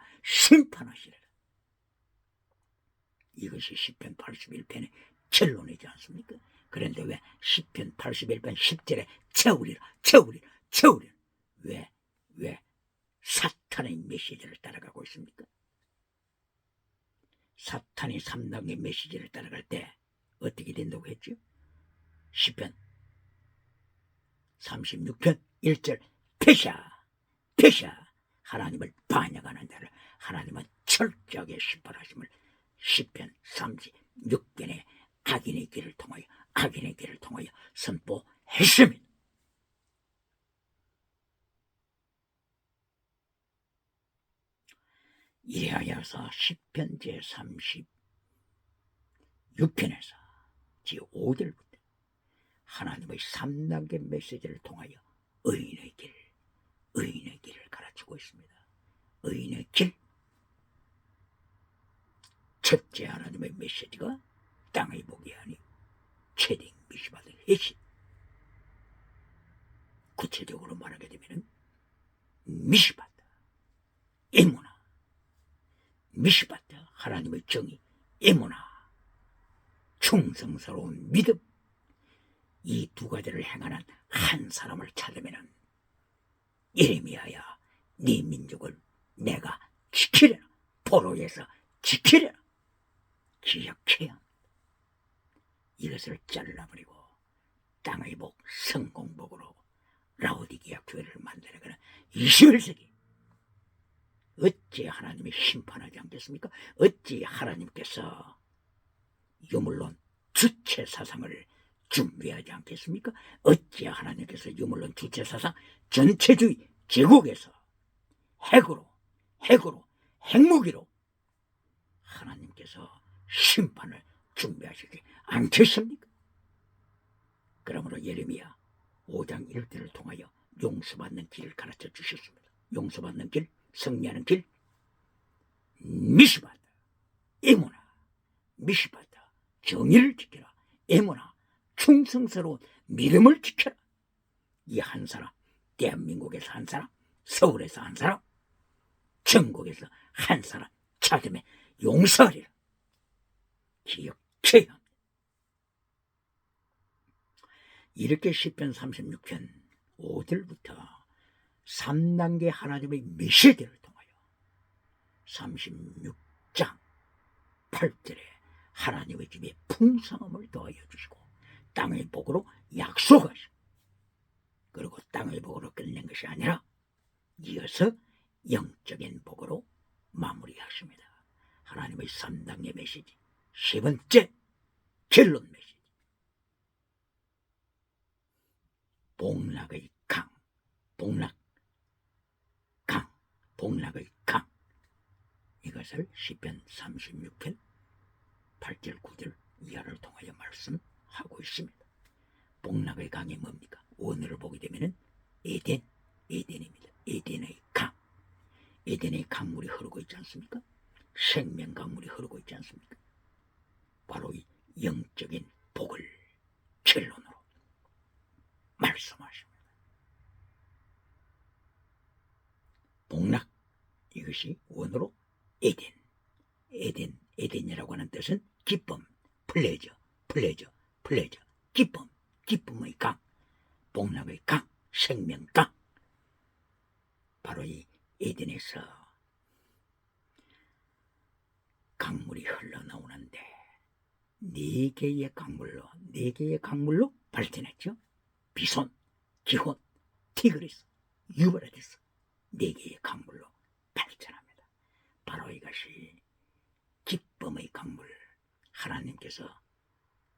이것이 시편 81편의 결론이지 않습니까? 그런데 왜 시편 81편 10절에 채우리라. 왜 사탄의 메시지를 따라가고 있습니까? 사탄이 3단계 메시지를 따라갈 때 어떻게 된다고 했죠? 시편 36편 1절 패샤 하나님을 반역하는 자를 하나님은 철저하게 심판하심을 시편 36편의 악인의 길을 통하여 선포했습니다. 이래하여서 시편 제36편에서 제5절부터 하나님의 3단계 메시지를 통하여 의인의 길을 가르치고 있습니다. 의인의 길. 첫째 하나님의 메시지가 땅의 복이 아니고 최대 미시받을 해시. 구체적으로 말하게 되면 미시받다, 에무나, 미시받다 하나님의 정의, 에무나 충성스러운 믿음. 이 두 가지를 행하는 한 사람을 찾으면 예레미야야 네 민족을 내가 지키리라. 포로에서 지키리라. 기억해야 합니다. 이것을 잘라버리고 땅의 복, 성공복으로 라오디게아 교회를 만들어가는 21세기. 어찌 하나님이 심판하지 않겠습니까? 어찌 하나님께서 유물론 주체 사상을 준비하지 않겠습니까? 어찌 하나님께서 유물론 주체 사상 전체주의 제국에서 핵무기로 하나님께서 심판을 준비하시지 않겠습니까? 그러므로 예레미야 5장 1절을 통하여 용서받는 길을 가르쳐 주셨습니다. 용서받는 길, 승리하는 길, 미시바다, 에무나, 미시바다, 정의를 지켜라. 에무나, 충성스러운 믿음을 지켜라. 이 한 사람, 대한민국에서 한 사람, 서울에서 한 사람, 전국에서 한 사람 찾으면 용서하리라. 기억해야 합니다. 이렇게 시편 36편 5절부터 3단계 하나님의 메시지를 통하여 36장 8절에 하나님의 집에 풍성함을 더하여 주시고 땅의 복으로 약속하시고, 그리고 땅의 복으로 끝낸 것이 아니라 이어서 영적인 복으로 마무리하십니다. 하나님의 3단계 메시지, 세 번째 결론 메시지. 복락의 강, 복락의 강. 이것을 시편 36편 8절 9절 이하를 통하여 말씀하고 있습니다. 복락의 강이 뭡니까? 오늘을 보게 되면은 에덴입니다. 에덴의 강. 에덴의 강물이 흐르고 있지 않습니까? 생명 강물이 흐르고 있지 않습니까? 바로 이 영적인 복을 결론으로 말씀하십니다. 복락, 이것이 원어로 에덴이라고 하는 뜻은 기쁨, 플레저, 기쁨, 기쁨의 강, 복락의 강, 생명 강. 바로 이 에덴에서 강물이 흘러나오는데 네 개의 강물로 발전했죠. 비손, 기혼, 티그리스, 유브라디스, 네 개의 강물로 발전합니다. 바로 이것이 기쁨의 강물, 하나님께서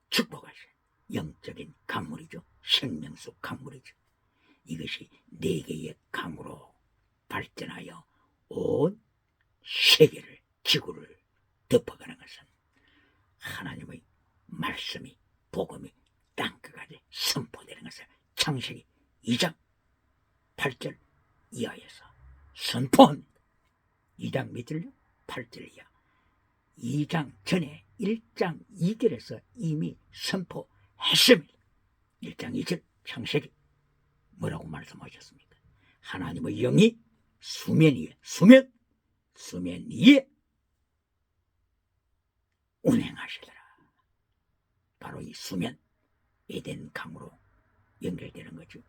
축복하신 영적인 강물이죠. 생명속 강물이죠. 이것이 네 개의 강으로 발전하여 온 세계를, 지구를 덮어가는 것은 하나님의 말씀이, 복음이 땅끝까지 선포되는 것을 창세기 2장 8절 이하에서 선포합니다. 2장 밑을요? 8절 이하. 2장 전에 1장 2절에서 이미 선포했습니다. 1장 2절 창세기 뭐라고 말씀하셨습니까? 하나님의 영이 수면 위에 운행하시더라. 바로 이 수면, 에덴 강으로 연결되는 거죠.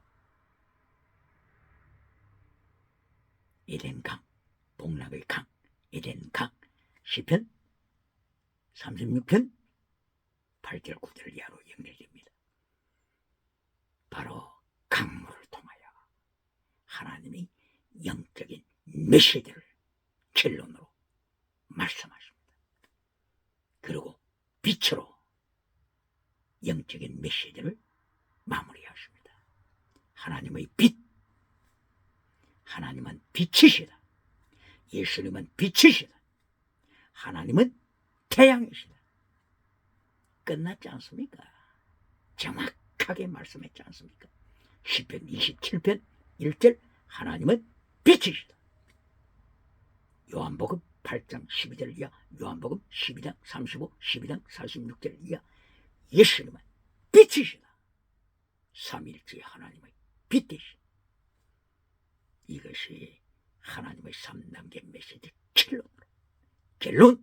에덴 강, 복락의 강, 에덴 강. 시편 36편 8절 9절 이하로 연결됩니다. 바로 강물을 통하여 하나님이 영적인 메시지를 결론으로 말씀하십니다. 그리고 빛으로 영적인 메시지를 마무리하십니다. 하나님의 빛, 하나님은 빛이시다. 예수님은 빛이시다. 하나님은 태양이시다. 끝났지 않습니까? 정확하게 말씀했지 않습니까? 시편 27편 1절 하나님은 빛이시다. 요한복음 8장 12절 이하, 요한복음 12장 35, 12장 46절 이하, 예수님은 빛이시다. 삼일째 하나님의 빛 되시. 이것이 하나님의 3단계 메시지 결론으로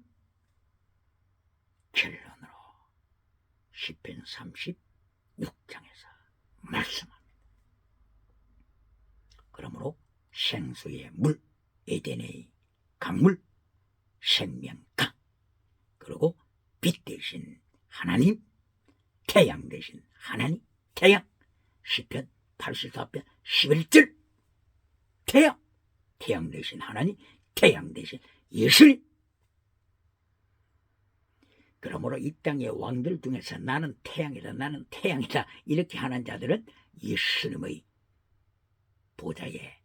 시편 36장에서 말씀합니다. 그러므로 생수의 물, 에덴의 강물, 생명강, 그리고 빛 대신 하나님, 태양 대신 하나님, 태양. 시편 84편 11절 태양 대신 하나님, 태양 대신 예수님. 그러므로 이 땅의 왕들 중에서 나는 태양이다 이렇게 하는 자들은 예수님의 보좌에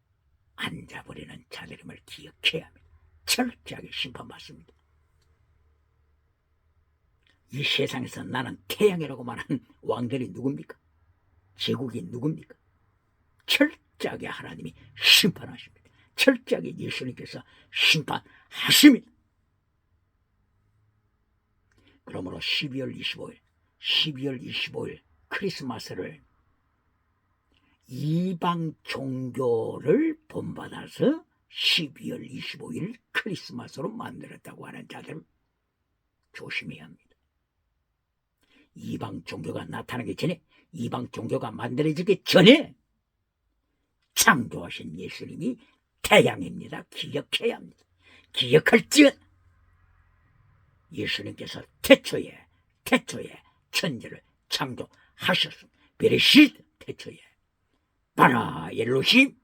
앉아버리는 자들임을 기억해야 합니다. 철저하게 심판받습니다. 이 세상에서 나는 태양이라고 말하는 왕들이 누굽니까? 제국이 누굽니까? 철저하게 하나님이 심판하십니다. 철저하게 예수님께서 심판하십니다. 그러므로 12월 25일 크리스마스를 이방 종교를 본받아서 12월 25일 크리스마스로 만들었다고 하는 자들 조심해야 합니다. 이방 종교가 나타나기 전에, 이방 종교가 만들어지기 전에 창조하신 예수님이 태양입니다. 기억해야 합니다. 기억할지언 예수님께서 태초에 천지를 창조하셨습니다. 베레시트 태초에 바라 엘로힘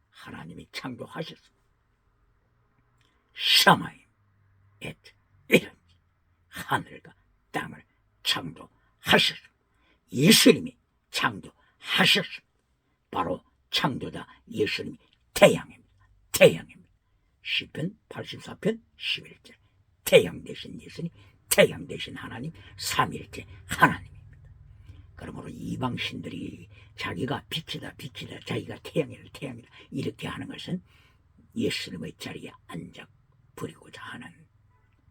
하나님이 창조하셨습니다. 샤마임 엣 이런 하늘과 땅을 창조하셨습니다. 예수님이 창조하셨습니다. 바로 창조자 예수님이 태양입니다. 시편 84편 11절 태양 대신 예수님, 태양 대신 하나님, 삼일째 하나님입니다. 그러므로 이방신들이 자기가 빛이다 자기가 태양이다 이렇게 하는 것은 예수님의 자리에 앉아 버리고자 하는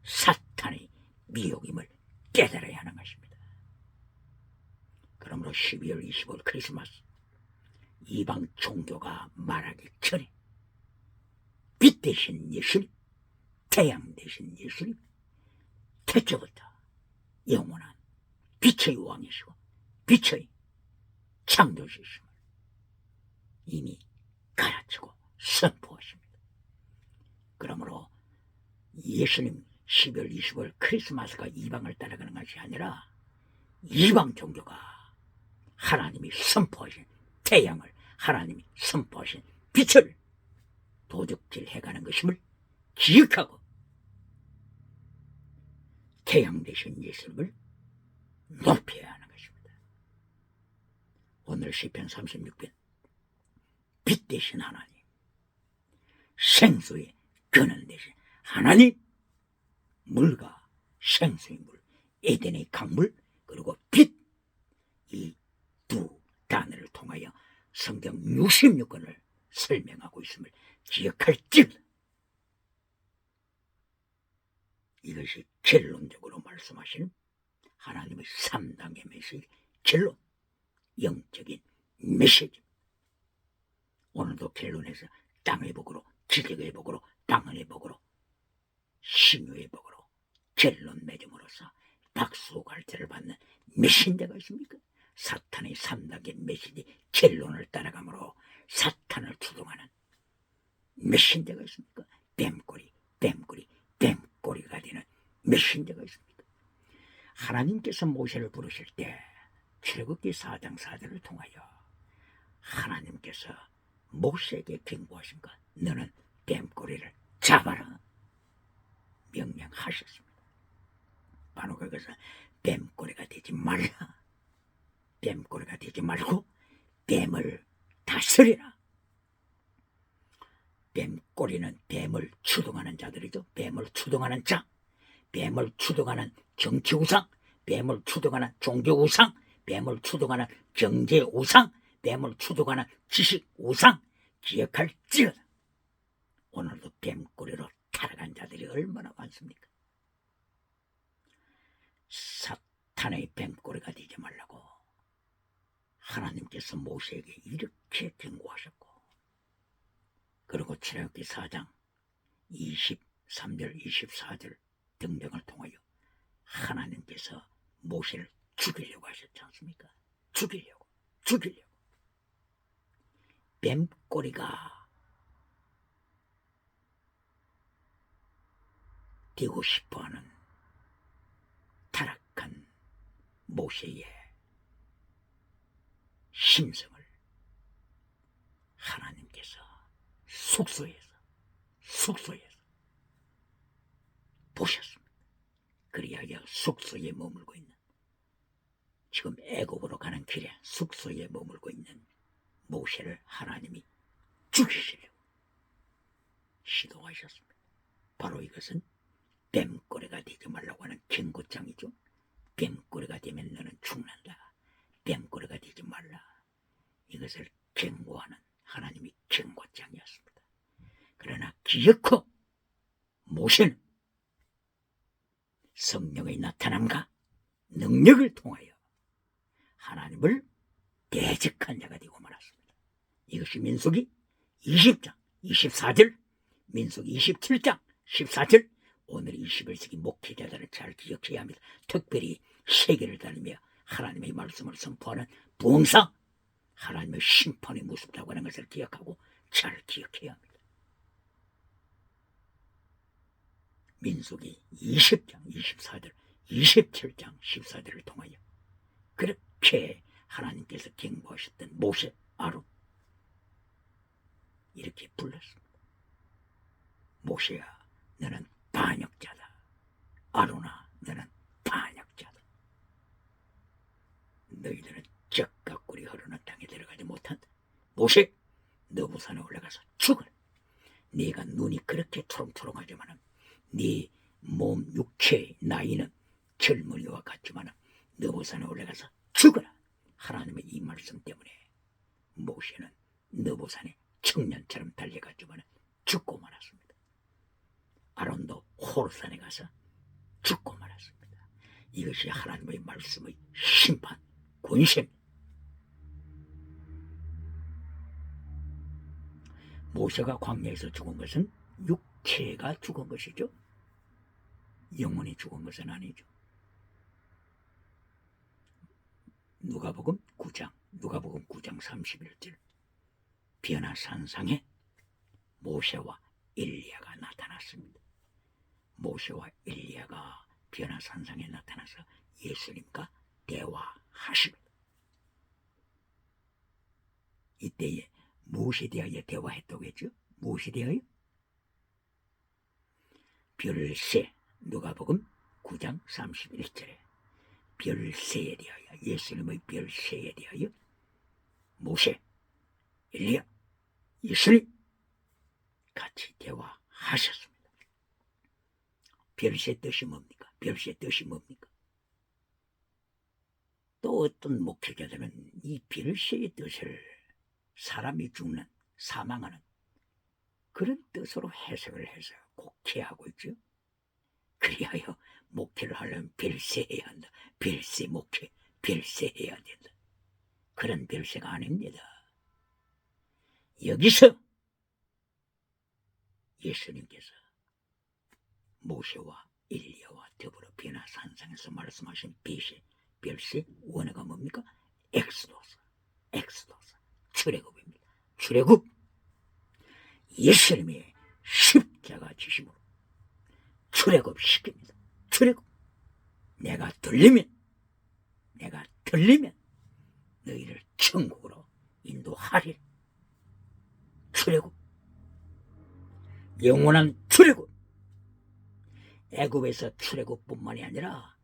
사탄의 미혹임을 깨달아야 하는 것입니다. 그러므로 12월 25일 크리스마스 이방 종교가 말하기 전에 빛 대신 예수님, 태양 대신 예수님, 태초부터 영원한 빛의 왕이시고 빛의 창조주이심을 이미 가르치고 선포하십니다. 그러므로 예수님 12월 25일 크리스마스가 이방을 따라가는 것이 아니라 이방 종교가 하나님이 선포하신 태양을, 하나님이 선포하신 빛을 도적질해가는 것임을 기억하고 태양 대신 예수님을 높여야 하는 것입니다. 오늘 시편 36편 빛 대신 하나님, 생수의 근원 대신 하나님, 물과 생수의 물, 에덴의 강물, 그리고 빛, 이 두 단어를 통하여 성경 66권을 설명하고 있음을 기억할지어다. 이것이 결론적으로 말씀하시는 하나님의 3단계 메시지, 결론, 영적인 메시지. 오늘도 결론에서 땅의 복으로, 지적의 복으로, 방언의 복으로, 신유의 복으로 결론 맺음으로써 박수갈채를 받는 메신저가 있습니까? 사탄의 3단계 메시지 결론을 따라가므로 사탄을 추동하는 메신저가 있습니까? 뱀꼬리가 되는 메신저가 있습니까? 하나님께서 모세를 부르실 때 출애굽기 4장 4절을 통하여 하나님께서 모세에게 경고하신 것, 너는 뱀꼬리를 잡아라 명령하셨습니다. 바로 그것은 뱀꼬리가 되지 말라, 뱀꼬리가 되지 말고 뱀을 다스리라. 뱀꼬리는 뱀을 추동하는 자들이죠. 뱀을 추동하는 자, 뱀을 추동하는 정치 우상, 뱀을 추동하는 종교 우상, 뱀을 추동하는 경제 우상, 뱀을 추동하는 지식 우상. 기억할지어다. 오늘도 뱀꼬리로 타락한 자들이 얼마나 많습니까? 사탄의 뱀꼬리가 되지 말라고 하나님께서 모세에게 이렇게 경고하셨고, 그리고 출애굽기 4장 23절 24절 등등을 통하여 하나님께서 모세를 죽이려고 하셨지 않습니까? 죽이려고 뱀꼬리가 되고 싶어하는 타락한 모세의 심성을 하나님께서 숙소에서 보셨습니다. 그리하여 숙소에 머물고 있는, 지금 애굽으로 가는 길에 숙소에 머물고 있는 모세를 하나님이 죽이시려고 시도하셨습니다. 바로 이것은 뱀꼬리가 되지 말라고 하는 경고장이죠. 뱀꼬리가 되면 너는 죽는다. 뱀꼬리가 되지 말라. 이것을 경고하는 하나님이 경고장이었습니다. 그러나 기어코 모세는 성령의 나타남과 능력을 통하여 하나님을 대적한 자가 되고 말았습니다. 이것이 민수기 20장 24절, 민수기 27장 14절. 오늘 21세기 목회자들은 잘 기억해야 합니다. 특별히 세계를 다니며 하나님의 말씀을 선포하는 부흥사, 하나님의 심판이 무섭다고 하는 것을 기억하고 잘 기억해야 합니다. 민수기 20장 24절 27장 14절을 통하여 그렇게 하나님께서 경고하셨던 모세, 아론, 이렇게 불렀습니다. 모세야, 너는 반역자다. 아론아, 너는 반역자다. 너희들은 적과 꿀이 흐르는 땅에 들어가지 못한다. 모세, 너 부산에 올라가서 죽어라. 네가 눈이 그렇게 초롱초롱하지만 네 몸 육체의 나이는 젊은이와 같지만 너 부산에 올라가서 죽어라. 하나님의 이 말씀 때문에 모세는 너 부산에 청년처럼 달려갔지만 죽고 말았습니다. 아론도 호르산에 가서 죽고 말았습니다. 이것이 하나님의 말씀의 심판, 권세. 모세가 광야에서 죽은 것은 육체가 죽은 것이죠. 영혼이 죽은 것은 아니죠. 누가복음 9장 31절. 변화산상에 모세와 엘리야가 나타났습니다. 모세와 엘리야가 변화산상에 나타나서 예수님과 대화하십니다. 이때에 무엇에 대하여 대화했다고 했죠? 무엇에 대하여? 별세, 누가복음 9장 31절에 별세에 대하여, 예수님의 별세에 대하여 모세, 엘리야, 예수님 같이 대화하셨습니다. 별세 뜻이 뭡니까? 별세 뜻이 뭡니까? 또 어떤 목회자들은 이 별세의 뜻을 사람이 죽는, 사망하는 그런 뜻으로 해석을 해서 곡해하고 있죠. 그리하여 목회를 하려면 별세해야 한다. 별세 목회, 별세해야 된다. 그런 별세가 아닙니다. 여기서 예수님께서 모세와 엘리야와 더불어 변화산상에서 말씀하신 별세 원어가 뭡니까? 엑스도스, 출애굽입니다. 출애굽, 예수님의 십자가 지심으로 출애굽 시킵니다. 출애굽. 내가 들리면 너희를 천국으로 인도하리라. 출애굽, 영원한 출애굽. 애굽에서 출애굽뿐만이 아니라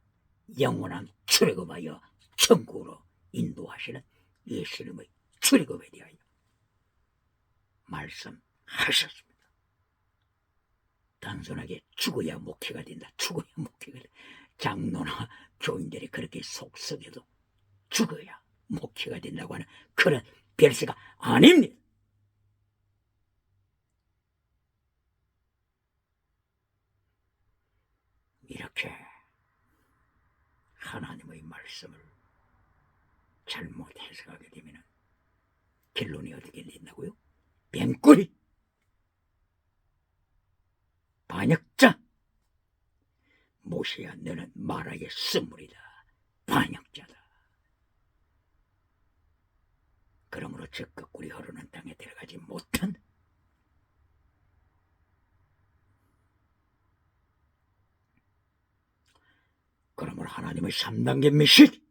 영원한 출애굽하여 천국으로 인도하시는 예수님의 출애굽에 대하여 말씀하셨습니다. 단순하게 죽어야 목회가 된다. 죽어야 목회가 된다. 장로나 교인들이 그렇게 속썩여도 죽어야 목회가 된다고 하는 그런 별세가 아닙니다. 이렇게 하나님의 말씀을 잘못 해석하게 되면 결론이 어떻게 된다고요? 뱀꼬리, 반역자. 모세야, 너는 마라의 쓴물이다. 반역자다. 그러므로 적과 꿀이 흐르는 땅에 들어가지 못한 그러므로 하나님의 3단계 메시지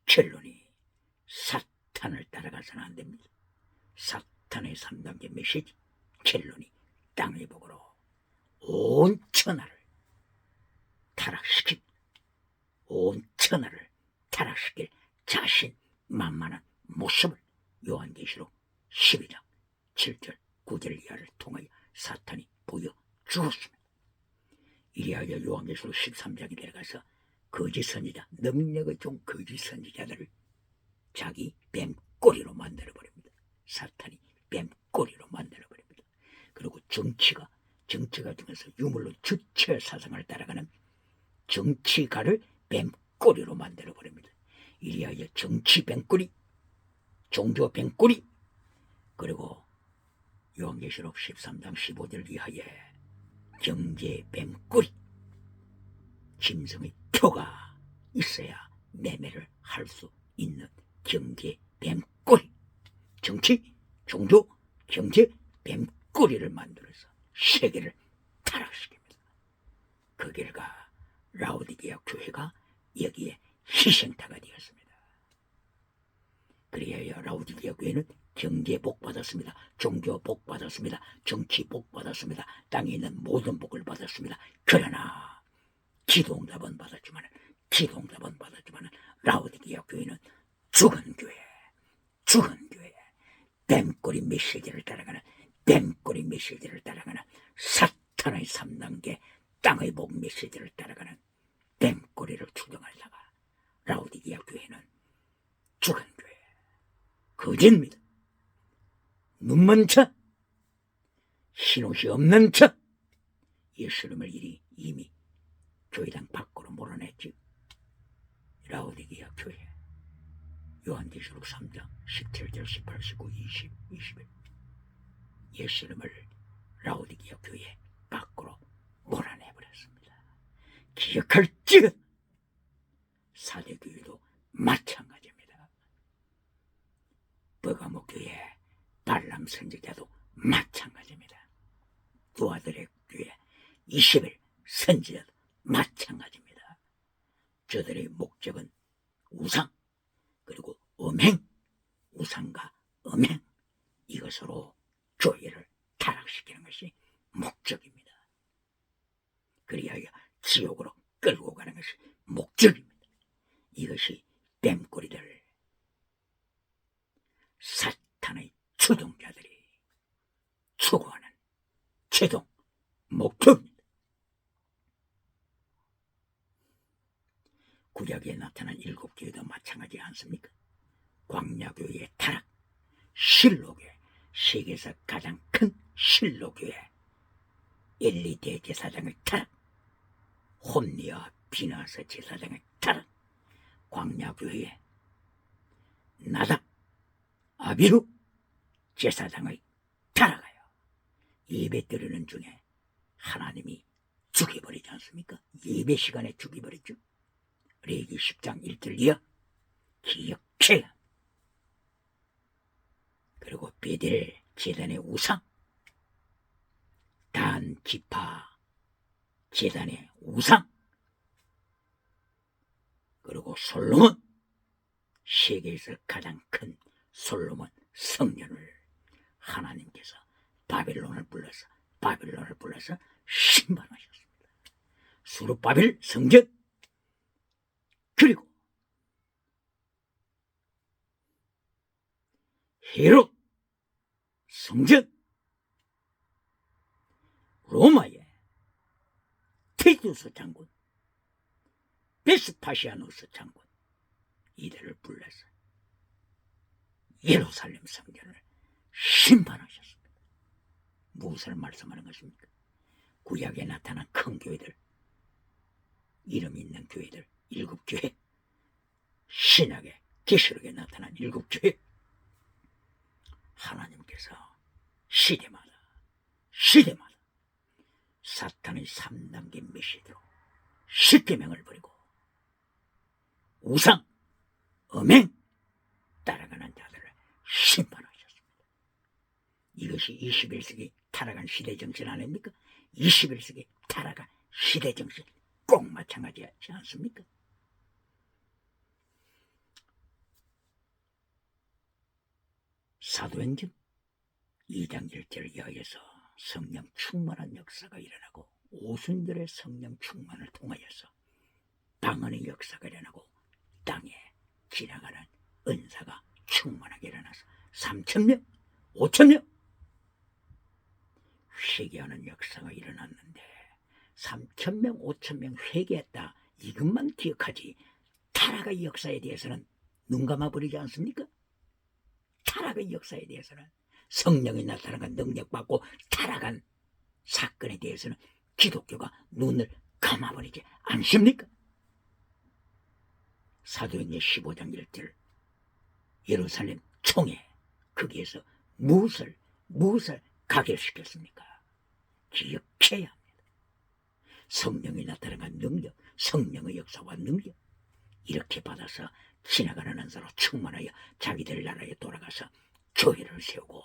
결론이 사탄을 따라가서는 안 됩니다. 사탄의 3단계 메시지 결론이 땅의 복으로 온 천하를 타락시킵니다. 온 천하를 타락시킬 자신 만만한 모습을 요한계시록 12장 7절 9절 이하를 통하여 사탄이 보여주었습니다. 이리하여 요한계시록 13장에 들어가서 거짓 선지자, 능력의 종 거짓 선지자들을 자기 뱀꼬리로 만들어버립니다. 사탄이 뱀꼬리로 만들어버립니다. 그리고 정치가 중에서 유물로 주체 사상을 따라가는 정치가를 뱀꼬리로 만들어버립니다. 이리하여 정치 뱀꼬리, 종교 뱀꼬리, 그리고 요한계시록 13장 15절 이하에 경제 뱀꼬리, 짐승의 표가 있어야 매매를 할 수 있는 경제 뱀꼬리, 정치, 종교, 경제 뱀꼬리를 만들어서 세계를 타락시킵니다. 그 결과 라오디게아 교회가 여기에 희생타가 되었습니다. 그리하여 라오디게아 교회는 경제 복 받았습니다. 종교 복 받았습니다. 정치 복 받았습니다. 땅에 있는 모든 복을 받았습니다. 그러나 기도응답은 받았지만 라오디게아 교회는 죽은 교회, 뱀꼬리 메시지를 따라가는 사탄의 3단계 땅의 복 메시지를 따라가는 뱀꼬리를 추종하다가 라오디게아 교회는 죽은 교회, 거짓입니다. 눈먼 척, 흰옷이 없는 척, 예수님을 이미 교회당 밖으로 몰아냈지. 라오디게아 교회, 요한계시록 3장 17절 18, 19, 20, 21, 예수님을 라오디게아 교회 밖으로 몰아내버렸습니다. 기억할지어다. 사대교회도 마찬가지입니다. 버가모 교회 발람 선지자도 마찬가지입니다. 두아들의 교회 20일 선지자도 마찬가지입니다. 저들의 목적은 우상, 그리고 음행, 우상과 음행, 이것으로 교회를 타락시키는 것이 목적입니다. 그리하여 지옥으로 끌고 가는 것이 목적입니다. 이것이 뱀꼬리들, 사탄의 추종자들이 추구하는 최종 목표입니다. 구약에 나타난 7교회도 마찬가지 않습니까? 광야교회의 타락, 실로교회, 세계에서 가장 큰 실로교회, 엘리 대제사장의 타락, 혼니와 비나스 제사장의 타락, 광야교회의 나답, 아비루 제사장의 타락하여 예배 드리는 중에 하나님이 죽여버리지 않습니까? 예배 시간에 죽여버렸죠. 레위기 10장 1절 이하 기억해야. 그리고 베델 제단의 우상, 단 지파 제단의 우상, 그리고 솔로몬, 세계에서 가장 큰 솔로몬 성전을 하나님께서 바벨론을 불러서 심판하셨습니다. 수르바벨 성전, 그리고 헤롯 성전, 로마의 티투스 장군, 베스파시아누스 장군, 이들을 불러서 예루살렘 성전을 심판하셨습니다. 무엇을 말씀하는 것입니까? 구약에 나타난 큰 교회들, 이름 있는 교회들 7교회, 신약에 계시록에 나타난 7교회, 하나님께서 시대마다 사탄의 3단계 메시지로 십계명을 버리고 우상, 음행 따라가는 자들을 심판하셨습니다. 이것이 21세기 타락한 시대정신 아닙니까? 21세기 타락한 시대정신 꼭 마찬가지지 않습니까? 사도행전 2장 1절 이하에서 성령 충만한 역사가 일어나고 오순절의 성령 충만을 통하여서 방언의 역사가 일어나고 땅에 지나가는 은사가 충만하게 일어나서 3,000명, 5,000명 회개하는 역사가 일어났는데 3,000명, 5,000명 회개했다, 이것만 기억하지 타락의 역사에 대해서는 눈 감아버리지 않습니까? 타락의 역사에 대해서는, 성령이 나타나는 능력받고 타락한 사건에 대해서는 기독교가 눈을 감아버리지 않습니까? 사도행전 15장 1절 예루살렘 총회, 거기에서 무엇을 가결시켰습니까? 기억해야 합니다. 성령이 나타난 능력, 성령의 역사와 능력, 이렇게 받아서 지나가는 은사로 충만하여 자기들 나라에 돌아가서 교회를 세우고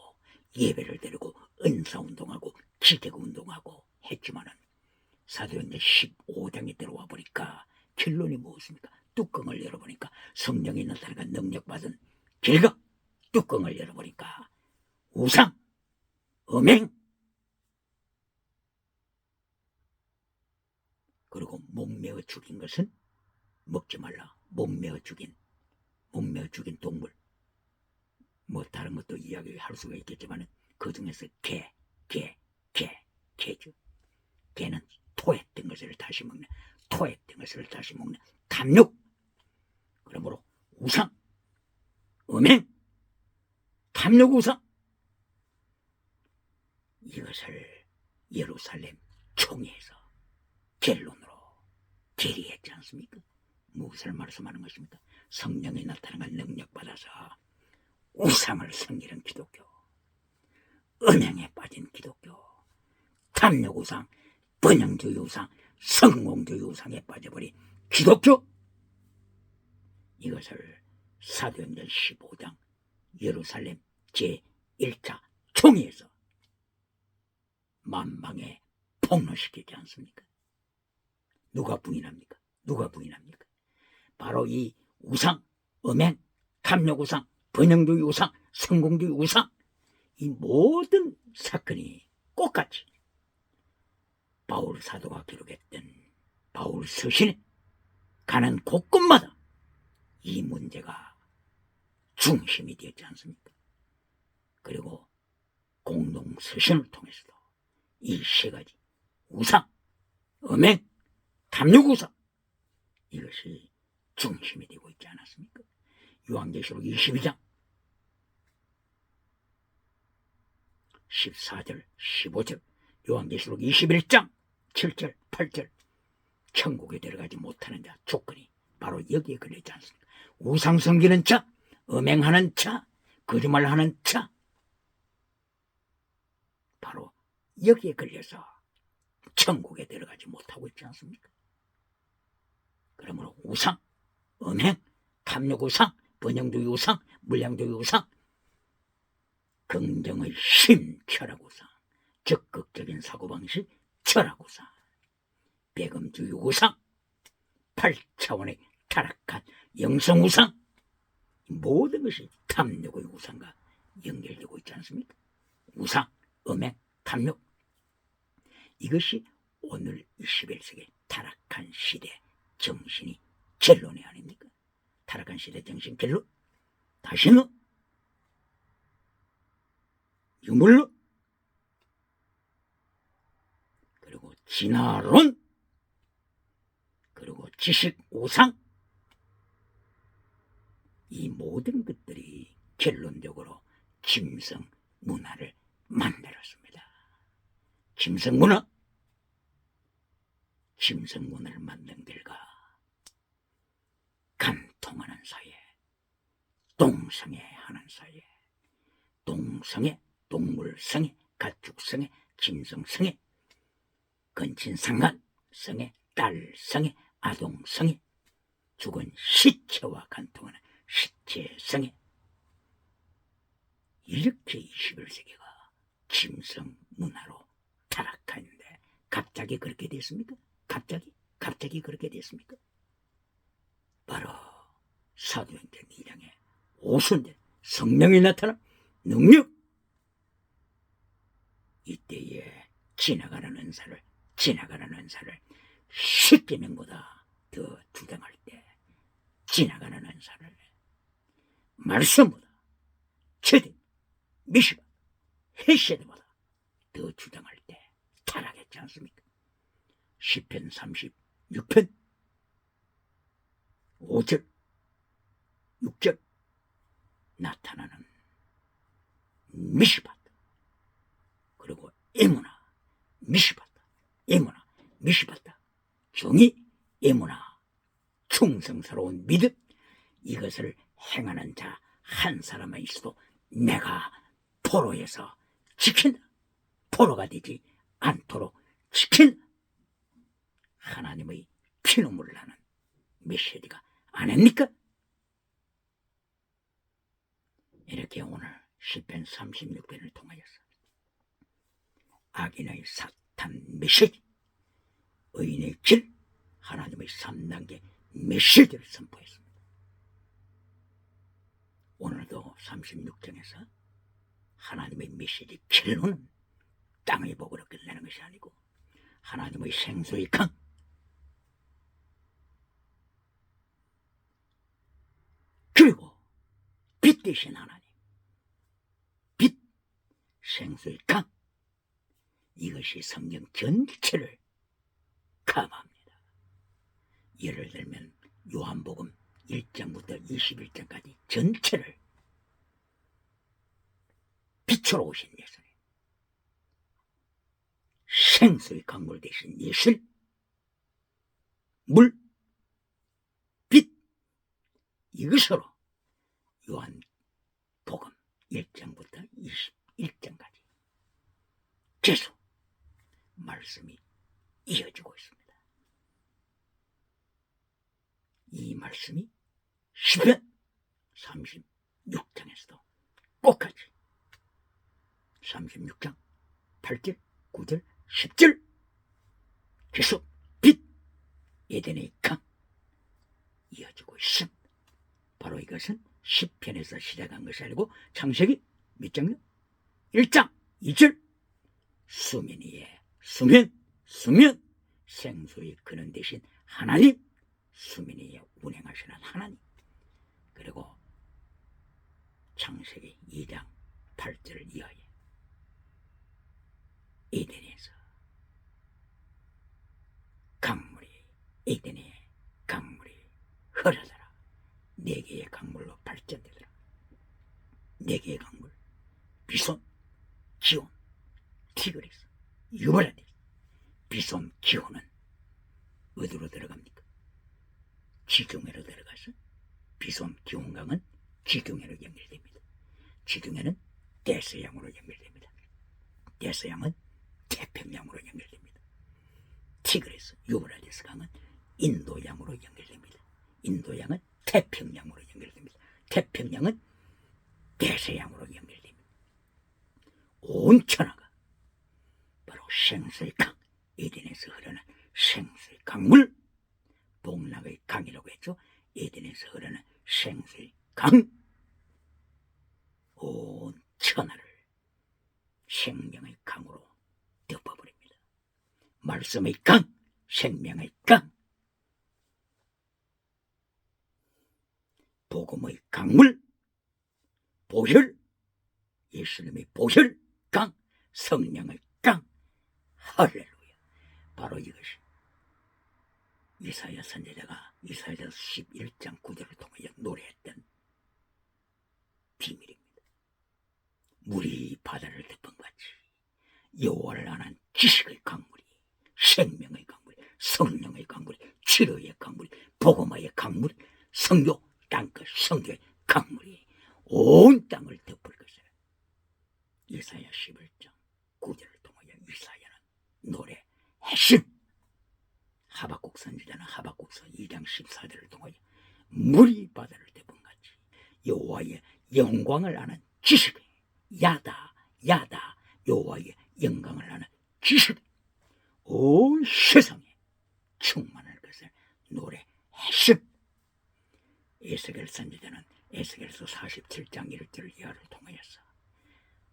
예배를 드리고 은사운동하고 기대운동하고 했지만은 사도행전 15장에 들어와 보니까 결론이 무엇입니까? 뚜껑을 열어보니까 성령이 나타난 능력받은 결과 뚜껑을 열어보니까 우상, 음행, 그리고 목매어 죽인 것은 먹지 말라. 목매어 죽인 동물, 뭐 다른 것도 이야기할 수가 있겠지만 그 중에서 개죠. 개는 토했던 것을 다시 먹는, 탐욕. 그러므로 우상, 음행, 탐욕, 우상, 이것을 예루살렘 총회에서 결론으로 결의했지 않습니까? 무엇을 말씀하는 것입니까? 성령이 나타난 능력 받아서 우상을 섬기는 기독교, 음행에 빠진 기독교, 탐욕 우상, 번영주의 우상, 성공주의 우상에 빠져버린 기독교, 이것을 사도행전 15장 예루살렘 제1차 총회에서 만방에 폭로시키지 않습니까? 누가 부인합니까? 바로 이 우상, 음행, 탐욕 우상, 번영주의 우상, 성공주의 우상, 이 모든 사건이 똑같이 바울 사도가 기록했던 바울 서신에 가는 곳곳마다 이 문제가 중심이 되었지 않습니까? 그리고 공동 서신을 통해서도 이 세 가지 우상, 음행, 탐욕 우상, 이것이 중심이 되고 있지 않았습니까? 요한계시록 22장 14절 15절, 요한계시록 21장 7절 8절, 천국에 들어가지 못하는 자 조건이 바로 여기에 걸려있지 않습니까? 우상 섬기는 자, 음행하는 자, 거짓말하는 자, 바로 여기에 걸려서 천국에 들어가지 못하고 있지 않습니까? 그러므로 우상, 음행, 탐욕 우상, 번영주의 우상, 물량주의 우상, 긍정의 힘 철학 우상, 적극적인 사고방식 철학 우상, 배금주의 우상, 8차원의 타락한 영성 우상, 모든 것이 탐욕의 우상과 연결되고 있지 않습니까? 우상, 음행, 탐욕, 이것이 오늘 21세기 타락한 시대 정신이 결론이 아닙니까? 타락한 시대 정신 결론, 다시는 유물론, 그리고 진화론, 그리고 지식 우상, 이 모든 것들이 결론적으로 짐승 문화를 만들었습니다. 짐승 문화를 만든 결과 간통하는 사회, 동성애하는 사회, 동성애, 동물성애, 가축성애, 짐승성애, 근친상간성애, 딸성애, 아동성애, 죽은 시체와 간통하는 시체성애, 이렇게 21세기가 짐승 문화로 타락하는데 갑자기 그렇게 됐습니까? 갑자기 그렇게 됐습니까? 바로 사도행전 2장에 오순절 성령이 나타나 능력, 이때에 지나가는 은사를 10계명보다 더 주장할 때, 지나가는 은사를 말씀보다 최대 미시바 헤세드보다 더 주장할 때 타락했지 않습니까? 시편 36편 5절 6절 나타나는 미시바다, 그리고 에무나 미시바다, 정의, 에무나 충성스러운 믿음, 이것을 행하는 자 한 사람만 있어도 내가 포로에서 지킨다. 포로가 되지 않도록 지킨다. 하나님의 피눈물 나는 메시지가 아닙니까? 이렇게 오늘 시편 36편을 통하여서 악인의 사탄 메시지, 의인의 길, 하나님의 3단계 메시지를 선포했습니다. 오늘도 36장에서 하나님의 메시지 결론은 땅의 복으로 끝내는 것이 아니고 하나님의 생수의 강, 그리고 빛 되신 하나님, 빛, 생수의 강, 이것이 성경 전체를 감합니다. 예를 들면 요한복음 1장부터 21장까지 전체를 빛으로 오신 예수님, 생수의 강물 되신 예수님, 물, 빛, 이것으로 요한복음 1장부터 21장까지 계속 말씀이 이어지고 있습니다. 이 말씀이 시편 36장에서도 똑같이 36장 8절, 9절, 10절 계속 빛, 에덴의 강 이어지고 있습니다. 바로 이것은 시편에서 시작한 것이 아니고 창세기 몇 장요? 1장 2절 수면 위에 수면 생수의 근원 되신 하나님, 수면 위에 운행하시는 하나님, 그리고 창세기 2장 8절 이하에 에덴에서 강물이, 에덴의 강물이 흐르더라. 4개의 강물로 발전되더라. 4개의 강물, 비손, 기온, 티그리스, 유브라디스. 비손, 기온은 어디로 들어갑니까? 지중해로 들어가서 비손, 기온강은 지중해로 연결됩니다. 지중해는 대서양으로 연결됩니다. 대서양은 태평양으로 연결됩니다. 티그리스, 유브라디스 강은 인도양으로 연결됩니다. 인도양은 태평양으로 연결됩니다. 태평양은 대서양으로 연결됩니다. 온 천하가 바로 생수의 강, 에덴에서 흐르는 생수의 강물, 복락의 강이라고 했죠. 에덴에서 흐르는 생수의 강, 온 천하를 생명의 강으로 덮어버립니다. 말씀의 강, 생명의 강, 복음의 강물, 보혈, 예수님의 보혈 강, 성령의 강, 할렐루야. 바로 이것이 이사야 선지자가 이사야서 11장 9절을 통하여 노래했던 비밀입니다. 물이 바다를 덮은 같이 여호와를 아는 지식의 강물이, 생명의 강물이, 성령의 강물이, 치료의 강물이, 복음의 강물이, 성교, 땅끝 성교의 강물이 온 땅을 덮을 것을 이사야 11장 9절을 통하여 이사야는 노래했음. 하박국 선지자는 하박국서 2장 14절을 통하여 물이 바다를 덮은 같이 여호와의 영광을 아는 지식, 야다 여호와의 영광을 아는 지식 온 세상에 충만할 것을 노래했음. 에스겔 선지자는 에스겔서 47장 1절 이하를 통하여서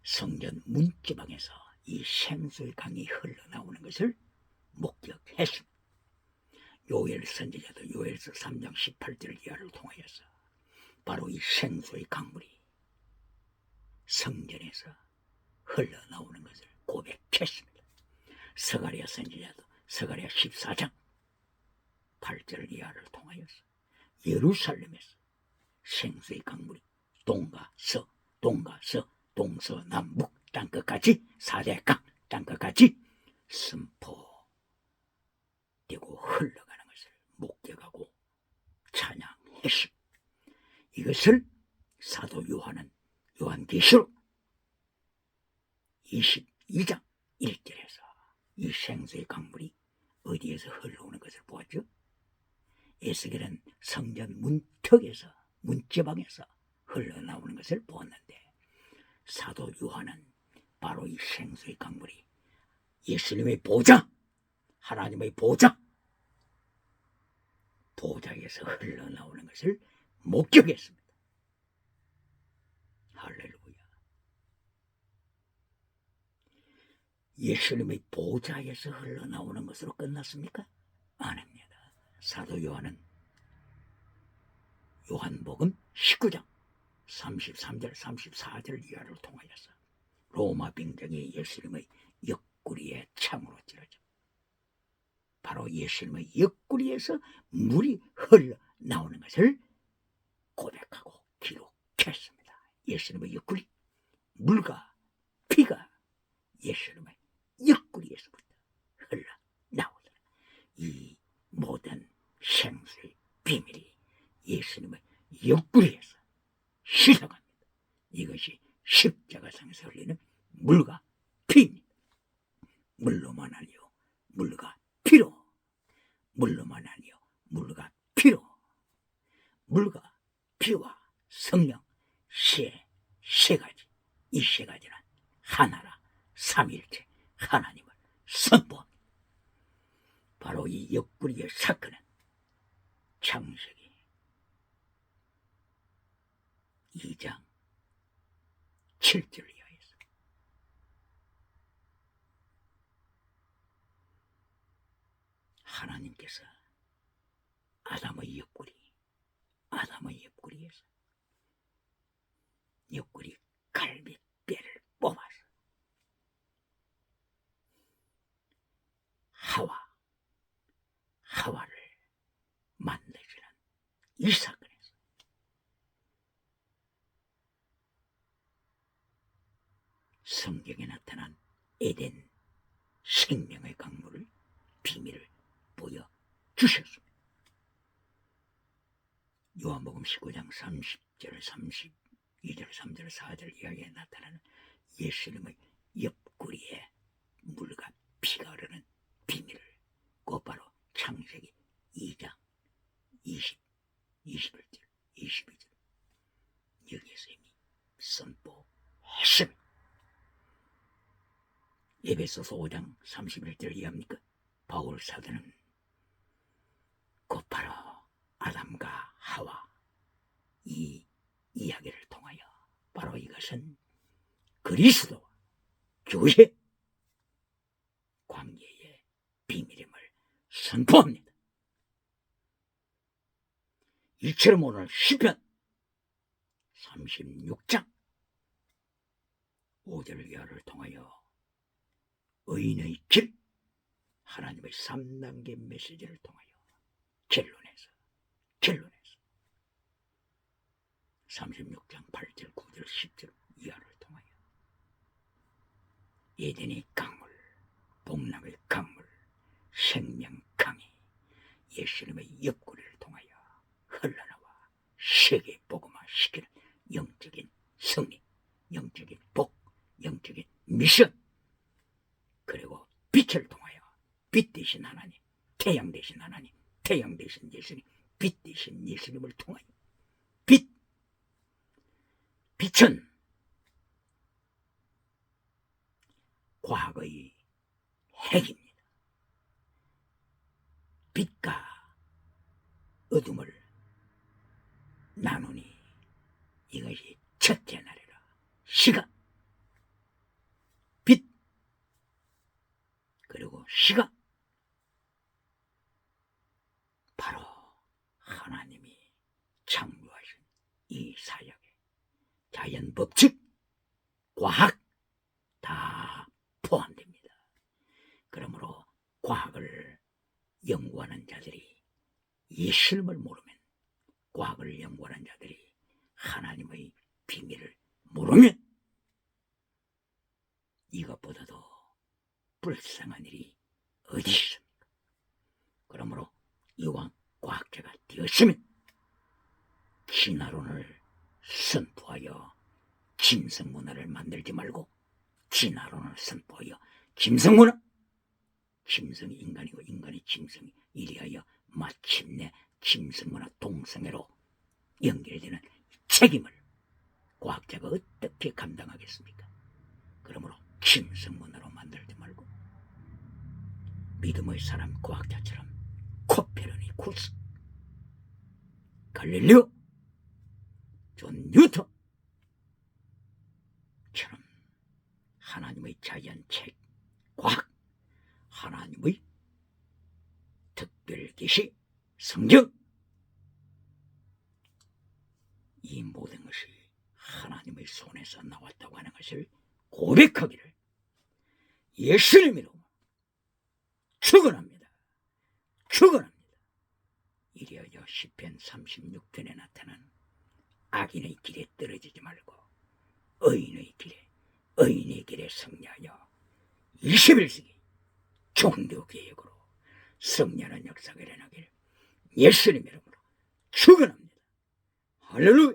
성전 문지방에서 이 생수의 강이 흘러나오는 것을 목격했습니다. 요엘 선지자도 요엘서 3장 18절 이하를 통하여서 바로 이 생수의 강물이 성전에서 흘러나오는 것을 고백했습니다. 스가랴 선지자도 스가랴 14장 8절 이하를 통하여서 예루살렘에서 생수의 강물이 동과 동서남북 땅끝까지 4대 강 땅끝까지 선포되고 흘러가는 것을 목격하고 찬양했습니다. 이것을 사도 요한은 요한계시록 22장 1절에서 이 생수의 강물이 어디에서 흘러오는 것을 보았죠. 에스겔은 성전 문턱에서 문지방에서 흘러나오는 것을 보았는데, 사도 요한은 바로 이 생수의 강물이 예수님의 보좌, 하나님의 보좌에서 흘러나오는 것을 목격했습니다. 할렐루야. 예수님의 보좌에서 흘러나오는 것으로 끝났습니까? 아닙니다. 사도 요한은 요한복음 19장 33절 34절 이하를 통하여서 로마 병정이 예수님의 옆구리에 창으로 찌르죠. 바로 예수님의 옆구리에서 물이 흘러나오는 것을 고백하고 기록했습니다. 예수님의 옆구리, 물과 피가 예수님의 옆구리에서부터 흘러나오더라. 이 모든 생수의 비밀이 예수님의 옆구리에서 시작합니다. 이것이 십자가상에서 흘리는 물과 피입니다. 물로만 아니요 물과 피로, 물로만 아니요 물과 피로, 물과 피와 성령 세 가지, 이 세 가지는 하나라 삼일체 하나님을 선포합니다. 바로 이 옆구리의 사건은 창세기 2장 7절 이하에서 하나님께서 아담의 옆구리에서 옆구리 갈비뼈를 뽑아서 하와를 만드시는 이 사건에서 성경에 나타난 에덴 생명의 강물을 비밀을 보여주셨습니다. 요한복음 19장 30절 32절 3절 4절 이하에 나타나는 예수님의 옆구리에 물과 피가 흐르는 비밀을 곧바로 창세기 2장 21절 22절 여기에서 이미 선포했습니다. 에베소서 5장 31절 이해합니까? 바울 사도는 곧바로 아담과 하와 이 이야기를 통하여 바로 이것은 그리스도와 교회 관계의 비밀임을 선포합니다. 이처럼 오늘 시편 36장 5절 이하를 통하여 의인의 길, 하나님의 3단계 메시지를 통하여 결론해서 36장 8절 9절 10절 이하를 통하여 에덴의 강물, 복락의 강물, 생명 강이 예수님의 옆구리를 통하여 흘러나와 세계 복음화 시키는 영적인 승리, 영적인 복, 영적인 미션, 그리고 빛을 통하여 빛 대신 하나님, 태양 대신 하나님, 태양 대신 예수님, 빛 대신 예수님을 통하여 빛은 과거의 핵입니다. 빛과 어둠을 나누니 이것이 첫째 날이라. 시간, 빛, 그리고 시간, 바로 하나님이 창조하신 이 사역에 자연 법칙, 과학 다 포함됩니다. 그러므로 과학을 연구하는 자들이 예수님을 모르면, 과학을 연구하는 자들이 하나님의 비밀을 모르면 이것보다도 불쌍한 일이 어디 있습니까? 그러므로 이왕 과학자가 되었으면 진화론을 선포하여 김성문화를 만들지 말고 진화론을 선포하여 김성문화, 김성이 인간이고 인간이 김성이, 이리하여 마침내 김성문화 동성애로 연결되는 책임을 과학자가 어떻게 감당하겠습니까? 그러므로 김성문화로 만들지 말고 믿음의 사람 과학자처럼 코페르니쿠스, 갈릴리오, 존 뉴턴처럼 하나님의 자연책, 과학, 하나님의 특별계시, 성경, 이 모든 것이 하나님의 손에서 나왔다고 하는 것을 고백하기를 예수님 이름으로 축원합니다. 축원합니다. 이리하여 시편 36편에 나타난 악인의 길에 떨어지지 말고 의인의 길에 승리하여 21세기 종교개혁으로 승리하는 역사가 일어나기를 예수님 이름으로 축원합니다. 할렐루야.